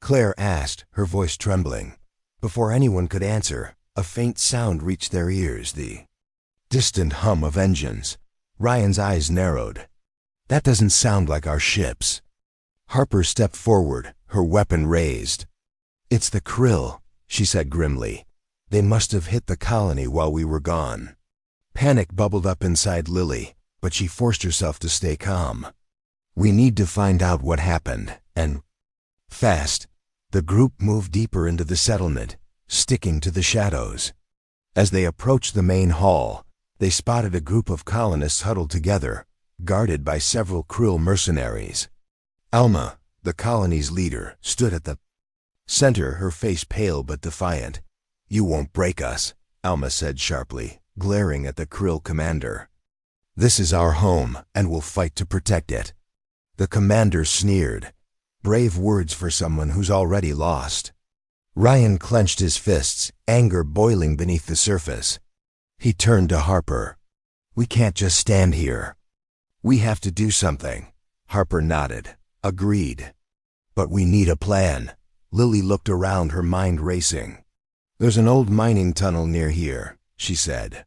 Claire asked, her voice trembling. Before anyone could answer, a faint sound reached their ears, the distant hum of engines. Ryan's eyes narrowed. "That doesn't sound like our ships." Harper stepped forward, her weapon raised. "It's the Krill," she said grimly. "They must have hit the colony while we were gone." Panic bubbled up inside Lily, but she forced herself to stay calm. "We need to find out what happened, and fast. The group moved deeper into the settlement, sticking to the shadows. As they approached the main hall, they spotted a group of colonists huddled together, guarded by several Krill mercenaries. Alma, the colony's leader, stood at the center, her face pale but defiant. "You won't break us," Alma said sharply, glaring at the Krill commander. "This is our home, and we'll fight to protect it." The commander sneered. Brave words for someone who's already lost. Ryan clenched his fists, anger boiling beneath the surface. He turned to Harper. "We can't just stand here. We have to do something." Harper nodded. "Agreed. But we need a plan." Lily looked around, her mind racing. "There's an old mining tunnel near here," she said.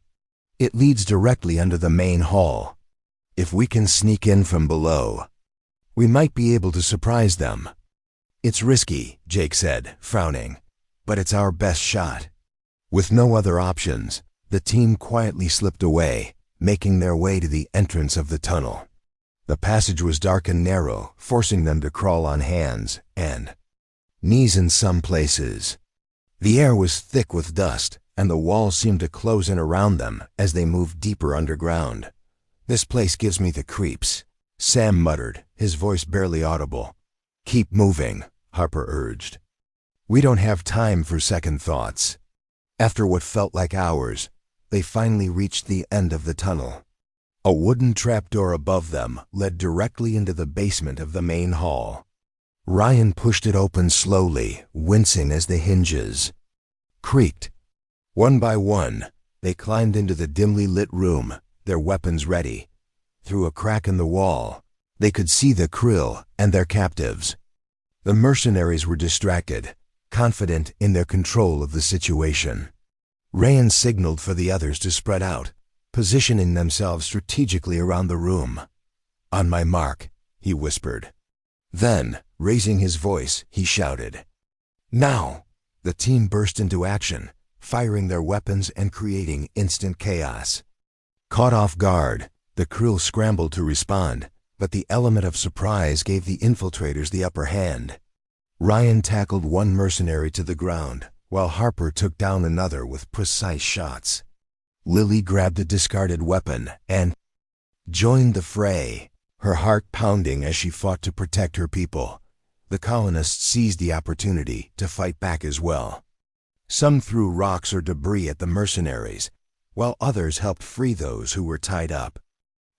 "It leads directly under the main hall. If we can sneak in from below, we might be able to surprise them." "It's risky," Jake said, frowning, "but it's our best shot." With no other options, the team quietly slipped away, making their way to the entrance of the tunnel. The passage was dark and narrow, forcing them to crawl on hands and knees in some places. The air was thick with dust, and the walls seemed to close in around them as they moved deeper underground. "This place gives me the creeps," Sam muttered, his voice barely audible. "Keep moving," Harper urged. "We don't have time for second thoughts." After what felt like hours, they finally reached the end of the tunnel. A wooden trapdoor above them led directly into the basement of the main hall. Ryan pushed it open slowly, wincing as the hinges creaked. One by one, they climbed into the dimly lit room, their weapons ready. Through a crack in the wall, they could see the Krill and their captives. The mercenaries were distracted, confident in their control of the situation. Ryan signaled for the others to spread out, positioning themselves strategically around the room. "On my mark," he whispered. Then, raising his voice, he shouted, "Now!" The team burst into action, firing their weapons and creating instant chaos. Caught off guard, the Krill scrambled to respond, but the element of surprise gave the infiltrators the upper hand. Ryan tackled one mercenary to the ground, while Harper took down another with precise shots. Lily grabbed a discarded weapon and joined the fray, her heart pounding as she fought to protect her people. The colonists seized the opportunity to fight back as well. Some threw rocks or debris at the mercenaries, while others helped free those who were tied up.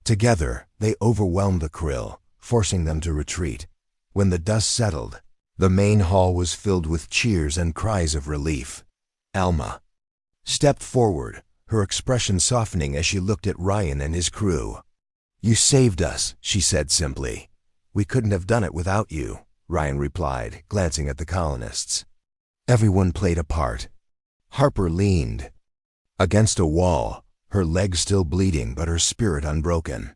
Together, they overwhelmed the Krill, forcing them to retreat. When the dust settled, the main hall was filled with cheers and cries of relief. Alma stepped forward, her expression softening as she looked at Ryan and his crew. "You saved us," she said simply. "We couldn't have done it without you," Ryan replied, glancing at the colonists. Everyone played a part. Harper leaned against a wall, her legs still bleeding but her spirit unbroken.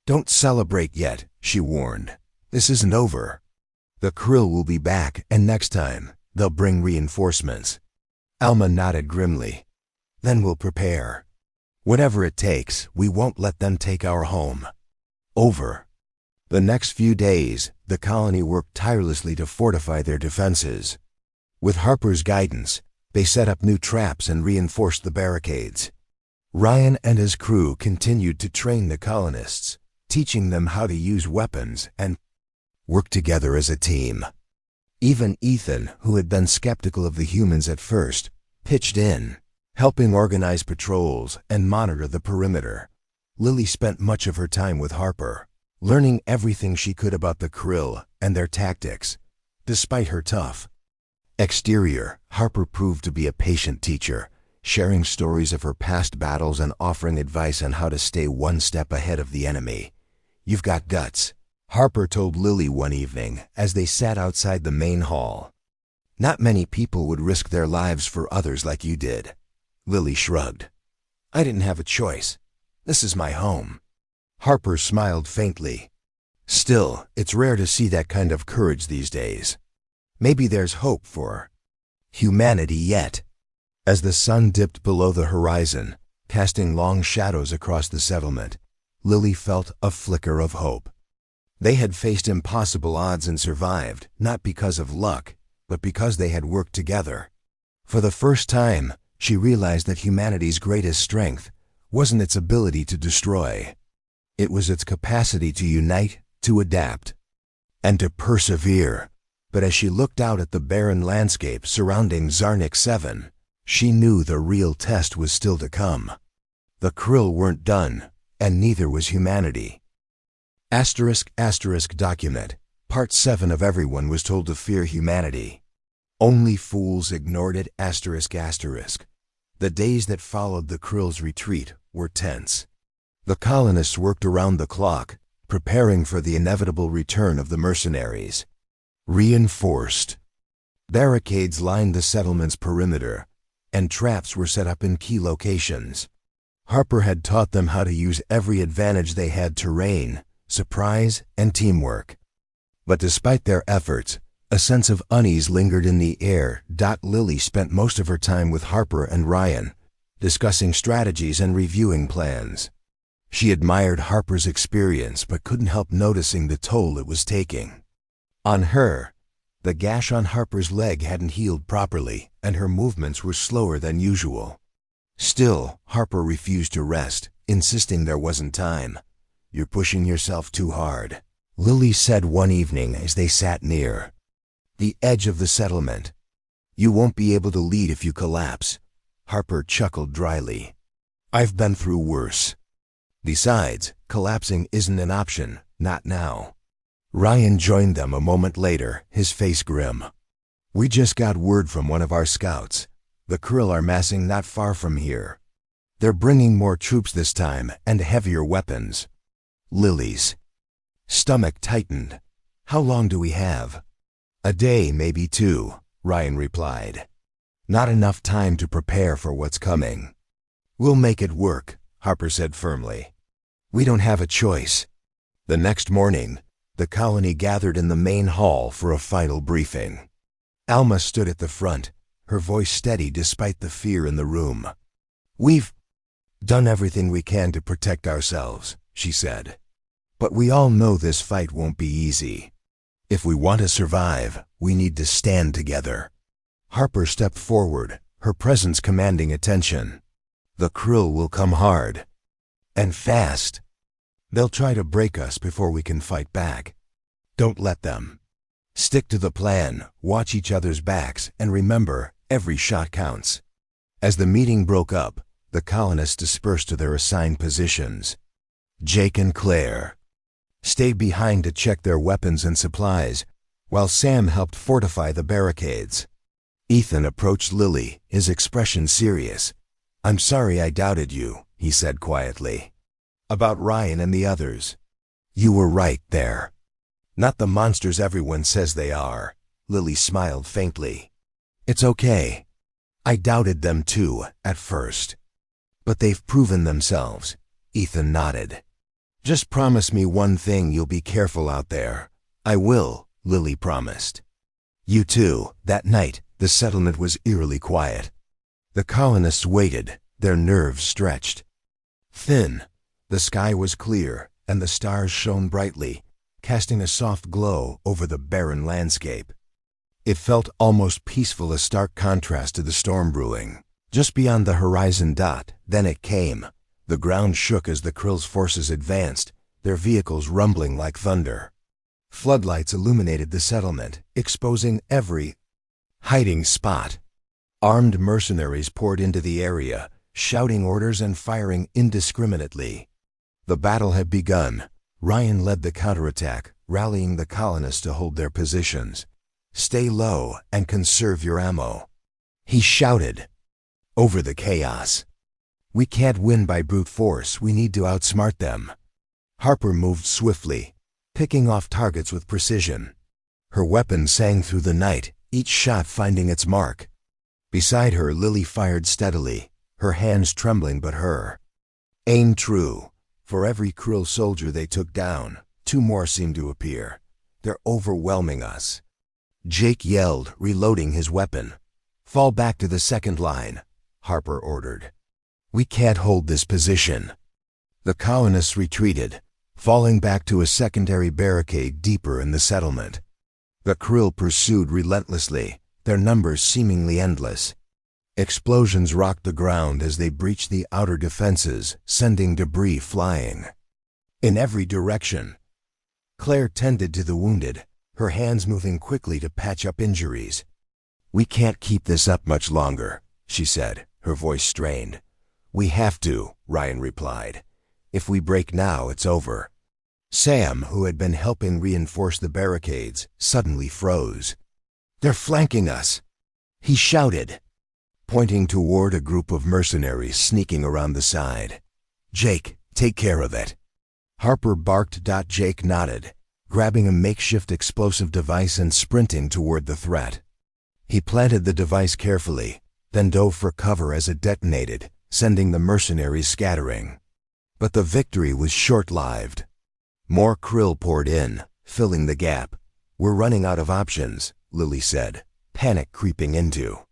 "Don't celebrate yet," she warned. "This isn't over. The Krill will be back, and next time, they'll bring reinforcements." Alma nodded grimly. "Then we'll prepare. Whatever it takes, we won't let them take our home." Over the next few days, the colony worked tirelessly to fortify their defenses. With Harper's guidance, they set up new traps and reinforced the barricades. Ryan and his crew continued to train the colonists, teaching them how to use weapons and work together as a team. Even Ethan, who had been skeptical of the humans at first, pitched in, helping organize patrols and monitor the perimeter. Lily spent much of her time with Harper, learning everything she could about the Krill and their tactics. Despite her tough exterior, Harper proved to be a patient teacher, sharing stories of her past battles and offering advice on how to stay one step ahead of the enemy. "You've got guts," Harper told Lily one evening as they sat outside the main hall. "Not many people would risk their lives for others like you did." Lily shrugged. "I didn't have a choice. This is my home." Harper smiled faintly. "Still, it's rare to see that kind of courage these days. Maybe there's hope for humanity yet." As the sun dipped below the horizon, casting long shadows across the settlement, Lily felt a flicker of hope. They had faced impossible odds and survived, not because of luck, but because they had worked together. For the first time, she realized that humanity's greatest strength wasn't its ability to destroy. It was its capacity to unite, to adapt, and to persevere. But as she looked out at the barren landscape surrounding Zarnik 7, she knew the real test was still to come. The Krill weren't done, and neither was humanity. *** document. Part 7 of Everyone was told to fear humanity. Only fools ignored it. ***. The days that followed the Krill's retreat were tense. The colonists worked around the clock, preparing for the inevitable return of the mercenaries. Reinforced barricades lined the settlement's perimeter, and traps were set up in key locations. Harper had taught them how to use every advantage they had: terrain, surprise, and teamwork. But despite their efforts, a sense of unease lingered in the air. Lily spent most of her time with Harper and Ryan, discussing strategies and reviewing plans. She admired Harper's experience but couldn't help noticing the toll it was taking. On her, the gash on Harper's leg hadn't healed properly, and her movements were slower than usual. Still, Harper refused to rest, insisting there wasn't time. "You're pushing yourself too hard," Lily said one evening as they sat near the edge of the settlement. "You won't be able to lead if you collapse." Harper chuckled dryly. "I've been through worse. Besides, collapsing isn't an option, not now." Ryan joined them a moment later, his face grim. "We just got word from one of our scouts. The Krill are massing not far from here. They're bringing more troops this time, and heavier weapons." Lily's stomach tightened. "How long do we have?" "A day, maybe 2, Ryan replied. "Not enough time to prepare for what's coming." "We'll make it work," Harper said firmly. "We don't have a choice." The next morning, the colony gathered in the main hall for a final briefing. Alma stood at the front, her voice steady despite the fear in the room. "We've done everything we can to protect ourselves," she said. "But we all know this fight won't be easy. If we want to survive, we need to stand together." Harper stepped forward, her presence commanding attention. "The Krill will come hard. And fast. They'll try to break us before we can fight back. Don't let them. Stick to the plan, watch each other's backs, and remember, every shot counts." As the meeting broke up, the colonists dispersed to their assigned positions. Jake and Claire stayed behind to check their weapons and supplies, while Sam helped fortify the barricades. Ethan approached Lily, his expression serious. "I'm sorry I doubted you," he said quietly. "About Ryan and the others. You were right there. Not the monsters everyone says they are." Lily smiled faintly. "It's okay. I doubted them too, at first. But they've proven themselves." Ethan nodded. "Just promise me one thing: you'll be careful out there." "I will," Lily promised. "You too." That night, the settlement was eerily quiet. The colonists waited, their nerves stretched thin. The sky was clear, and the stars shone brightly, casting a soft glow over the barren landscape. It felt almost peaceful, a stark contrast to the storm brewing just beyond the horizon. Then it came. The ground shook as the Krill's forces advanced, their vehicles rumbling like thunder. Floodlights illuminated the settlement, exposing every hiding spot. Armed mercenaries poured into the area, shouting orders and firing indiscriminately. The battle had begun. Ryan led the counterattack, rallying the colonists to hold their positions. "Stay low and conserve your ammo," he shouted over the chaos. "We can't win by brute force. We need to outsmart them." Harper moved swiftly, picking off targets with precision. Her weapon sang through the night, each shot finding its mark. Beside her, Lily fired steadily, her hands trembling but her aim true. For every Krill soldier they took down, 2 more seemed to appear. "They're overwhelming us," Jake yelled, reloading his weapon. "Fall back to the second line," Harper ordered. "We can't hold this position." The colonists retreated, falling back to a secondary barricade deeper in the settlement. The Krill pursued relentlessly, their numbers seemingly endless. Explosions rocked the ground as they breached the outer defenses, sending debris flying in every direction. Claire tended to the wounded, her hands moving quickly to patch up injuries. "We can't keep this up much longer," she said, her voice strained. "We have to," Ryan replied. "If we break now, it's over." Sam, who had been helping reinforce the barricades, suddenly froze. "They're flanking us!" he shouted, pointing toward a group of mercenaries sneaking around the side. "Jake, take care of it." Harper barked. Jake nodded, grabbing a makeshift explosive device and sprinting toward the threat. He planted the device carefully, then dove for cover as it detonated, sending the mercenaries scattering. But the victory was short-lived. More krill poured in, filling the gap. "We're running out of options," Lily said, panic creeping into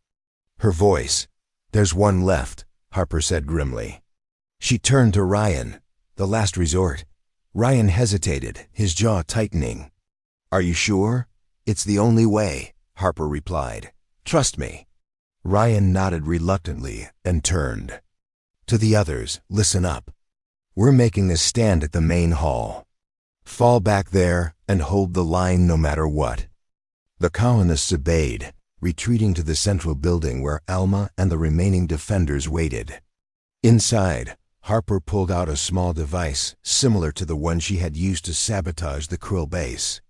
her voice. "There's one left," Harper said grimly. She turned to Ryan. "The last resort." Ryan hesitated, his jaw tightening. "Are you sure?" "It's the only way," Harper replied. "Trust me." Ryan nodded reluctantly and turned to the others. "Listen up. We're making a stand at the main hall. Fall back there and hold the line no matter what." The colonists obeyed, retreating to the central building where Alma and the remaining defenders waited. Inside, Harper pulled out a small device similar to the one she had used to sabotage the Krill base.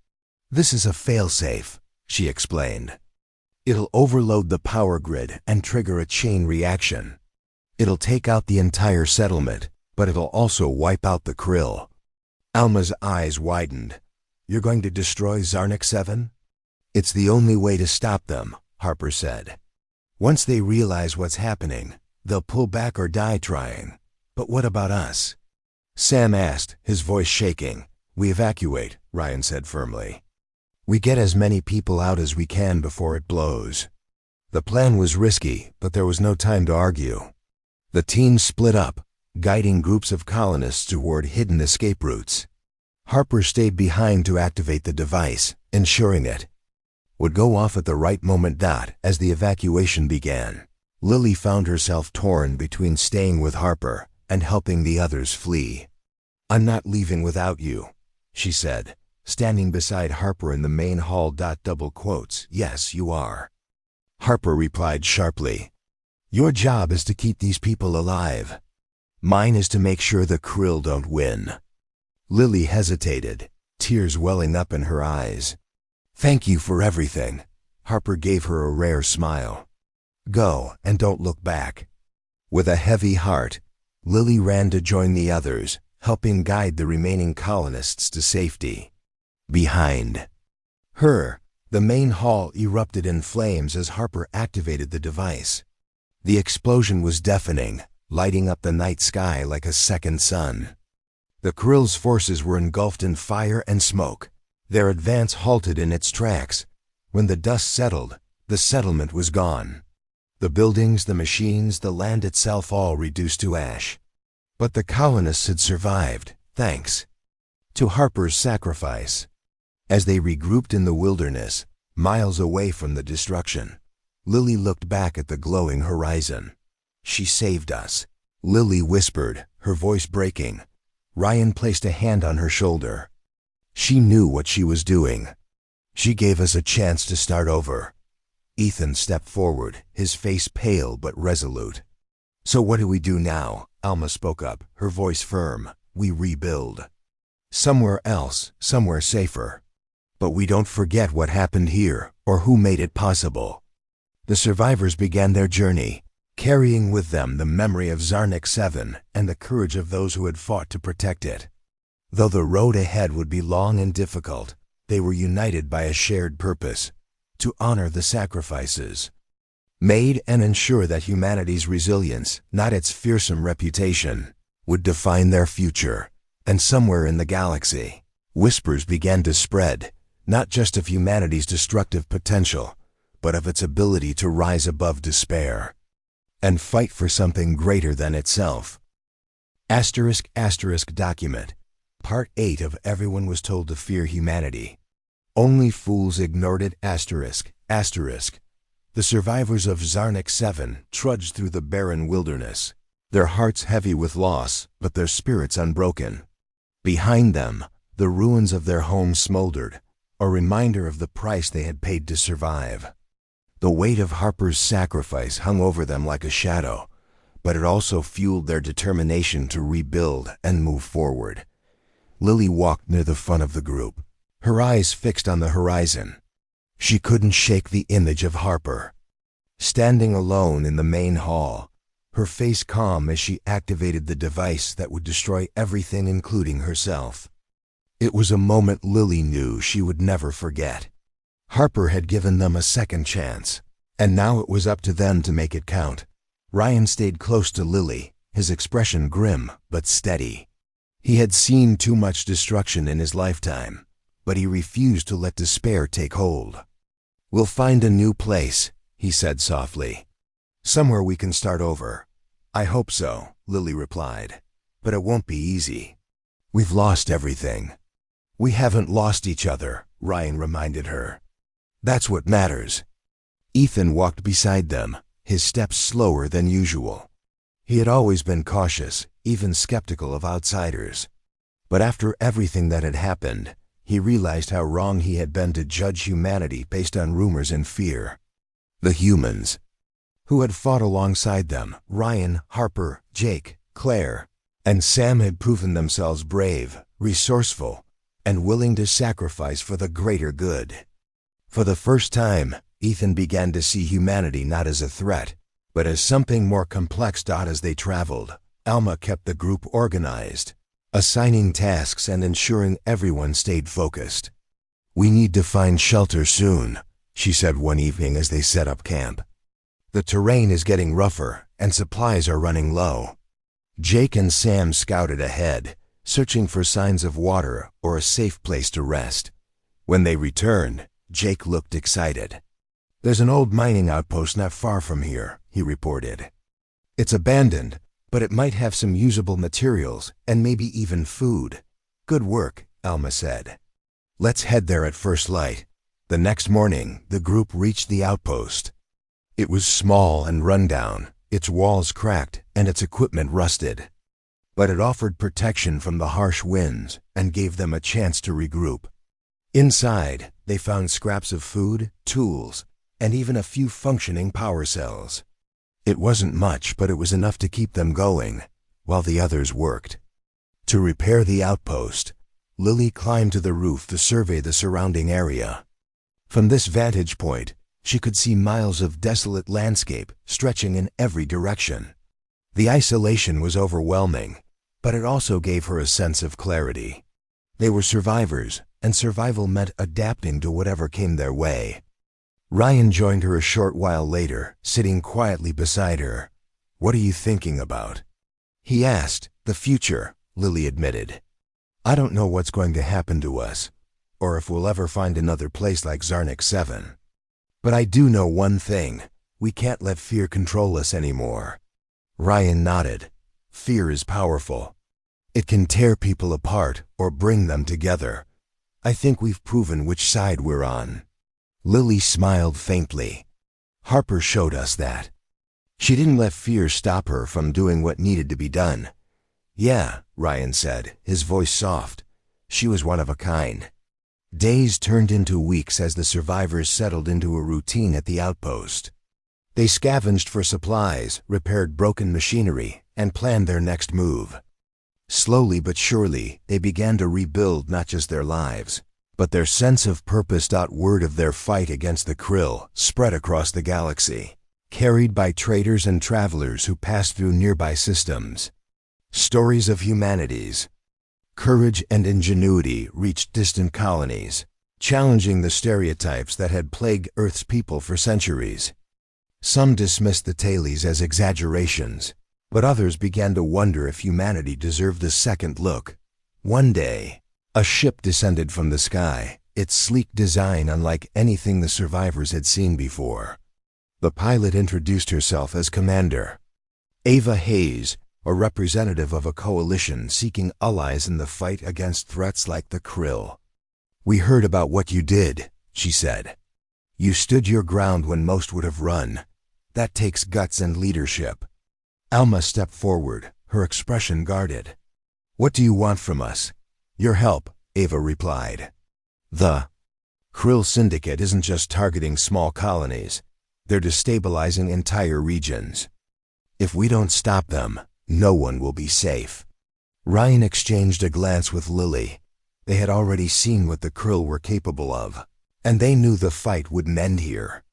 "This is a failsafe," she explained. "It'll overload the power grid and trigger a chain reaction. It'll take out the entire settlement, but it'll also wipe out the Krill." Alma's eyes widened. "You're going to destroy Zarnik 7? "It's the only way to stop them," Harper said. "Once they realize what's happening, they'll pull back or die trying. But what about us?" Sam asked, his voice shaking. "We evacuate," Ryan said firmly. "We get as many people out as we can before it blows." The plan was risky, but there was no time to argue. The team split up, guiding groups of colonists toward hidden escape routes. Harper stayed behind to activate the device, ensuring it would go off at the right moment. As the evacuation began, Lily found herself torn between staying with Harper and helping the others flee. "I'm not leaving without you," she said, standing beside Harper in the main hall. Double quotes, "Yes, you are." Harper replied sharply, "Your job is to keep these people alive. Mine is to make sure the Krill don't win." Lily hesitated, tears welling up in her eyes. "Thank you for everything." Harper gave her a rare smile. "Go, and don't look back." With a heavy heart, Lily ran to join the others, helping guide the remaining colonists to safety. Behind her, the main hall erupted in flames as Harper activated the device. The explosion was deafening, lighting up the night sky like a second sun. The Krill's forces were engulfed in fire and smoke. Their advance halted in its tracks. When the dust settled, the settlement was gone. The buildings, the machines, the land itself all reduced to ash. But the colonists had survived, thanks to Harper's sacrifice. As they regrouped in the wilderness, miles away from the destruction, Lily looked back at the glowing horizon. "She saved us," Lily whispered, her voice breaking. Ryan placed a hand on her shoulder. "She knew what she was doing. She gave us a chance to start over." Ethan stepped forward, his face pale but resolute. "So what do we do now?" Alma spoke up, her voice firm. "We rebuild. Somewhere else, somewhere safer. But we don't forget what happened here, or who made it possible." The survivors began their journey, carrying with them the memory of Zarnik 7 and the courage of those who had fought to protect it. Though the road ahead would be long and difficult, they were united by a shared purpose: to honor the sacrifices made and ensure that humanity's resilience, not its fearsome reputation, would define their future. And somewhere in the galaxy, whispers began to spread, not just of humanity's destructive potential, but of its ability to rise above despair and fight for something greater than itself. *** document. Part 8 of Everyone Was Told to Fear Humanity. Only fools ignored it. Asterisk, asterisk. The survivors of Zarnik 7 trudged through the barren wilderness, their hearts heavy with loss, but their spirits unbroken. Behind them, the ruins of their home smoldered, a reminder of the price they had paid to survive. The weight of Harper's sacrifice hung over them like a shadow, but it also fueled their determination to rebuild and move forward. Lily walked near the front of the group, her eyes fixed on the horizon. She couldn't shake the image of Harper, standing alone in the main hall, her face calm as she activated the device that would destroy everything, including herself. It was a moment Lily knew she would never forget. Harper had given them a second chance, and now it was up to them to make it count. Ryan stayed close to Lily, his expression grim but steady. He had seen too much destruction in his lifetime, but he refused to let despair take hold. "We'll find a new place," he said softly. "Somewhere we can start over." "I hope so," Lily replied. "But it won't be easy. We've lost everything." "We haven't lost each other," Ryan reminded her. "That's what matters." Ethan walked beside them, his steps slower than usual. He had always been cautious, even skeptical of outsiders. But after everything that had happened, he realized how wrong he had been to judge humanity based on rumors and fear. The humans who had fought alongside them, Ryan, Harper, Jake, Claire, and Sam, had proven themselves brave, resourceful, and willing to sacrifice for the greater good. For the first time, Ethan began to see humanity not as a threat, but as something more complex. As they traveled, Alma kept the group organized, assigning tasks and ensuring everyone stayed focused. "We need to find shelter soon," she said one evening as they set up camp. "The terrain is getting rougher and supplies are running low." Jake and Sam scouted ahead, searching for signs of water or a safe place to rest. When they returned, Jake looked excited. "There's an old mining outpost not far from here," he reported. "It's abandoned, but it might have some usable materials and maybe even food." "Good work," Alma said. "Let's head there at first light." The next morning, the group reached the outpost. It was small and rundown, its walls cracked and its equipment rusted. But it offered protection from the harsh winds and gave them a chance to regroup. Inside, they found scraps of food, tools, and even a few functioning power cells. It wasn't much, but it was enough to keep them going, while the others worked. To repair the outpost, Lily climbed to the roof to survey the surrounding area. From this vantage point, she could see miles of desolate landscape stretching in every direction. The isolation was overwhelming, but it also gave her a sense of clarity. They were survivors, and survival meant adapting to whatever came their way. Ryan joined her a short while later, sitting quietly beside her. "What are you thinking about?" he asked. "The future," Lily admitted. "I don't know what's going to happen to us, or if we'll ever find another place like Zarnik 7. But I do know one thing: we can't let fear control us anymore." Ryan nodded. "Fear is powerful. It can tear people apart or bring them together. I think we've proven which side we're on." Lily smiled faintly. "Harper showed us that. She didn't let fear stop her from doing what needed to be done." "Yeah," Ryan said, his voice soft. "She was one of a kind." Days turned into weeks as the survivors settled into a routine at the outpost. They scavenged for supplies, repaired broken machinery, and planned their next move. Slowly but surely, they began to rebuild not just their lives, but their sense of purpose. Word of their fight against the Krill spread across the galaxy, carried by traders and travelers who passed through nearby systems. Stories of humanity's courage and ingenuity reached distant colonies, challenging the stereotypes that had plagued Earth's people for centuries. Some dismissed the tales as exaggerations, but others began to wonder if humanity deserved a second look. One day, a ship descended from the sky, its sleek design unlike anything the survivors had seen before. The pilot introduced herself as Commander Ava Hayes, a representative of a coalition seeking allies in the fight against threats like the Krill. "We heard about what you did," she said. "You stood your ground when most would have run. That takes guts and leadership." Alma stepped forward, her expression guarded. "What do you want from us?" "Your help," Ava replied. "The Krill Syndicate isn't just targeting small colonies. They're destabilizing entire regions. If we don't stop them, no one will be safe." Ryan exchanged a glance with Lily. They had already seen what the Krill were capable of, and they knew the fight wouldn't end here.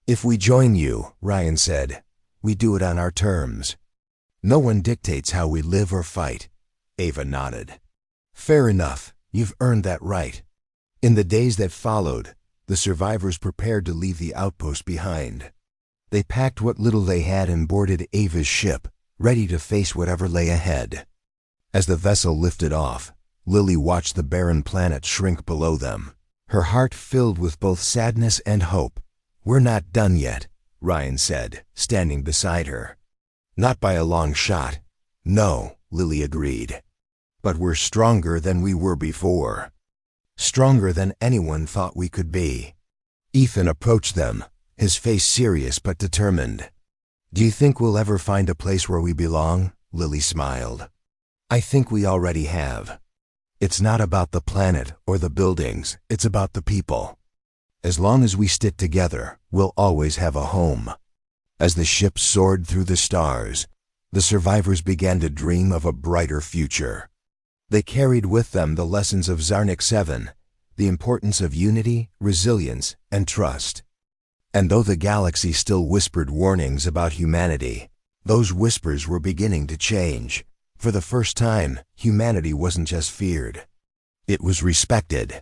"If we join you," Ryan said, "we do it on our terms. No one dictates how we live or fight." Ava nodded. "Fair enough. You've earned that right." In the days that followed, the survivors prepared to leave the outpost behind. They packed what little they had and boarded Ava's ship, ready to face whatever lay ahead. As the vessel lifted off, Lily watched the barren planet shrink below them, her heart filled with both sadness and hope. "We're not done yet," Ryan said, standing beside her. "Not by a long shot." "No," Lily agreed. "But we're stronger than we were before. Stronger than anyone thought we could be." Ethan approached them, his face serious but determined. "Do you think we'll ever find a place where we belong?" Lily smiled. "I think we already have. It's not about the planet or the buildings, it's about the people. As long as we stick together, we'll always have a home." As the ship soared through the stars, the survivors began to dream of a brighter future. They carried with them the lessons of Zarnik 7, the importance of unity, resilience, and trust. And though the galaxy still whispered warnings about humanity, those whispers were beginning to change. For the first time, humanity wasn't just feared. It was respected.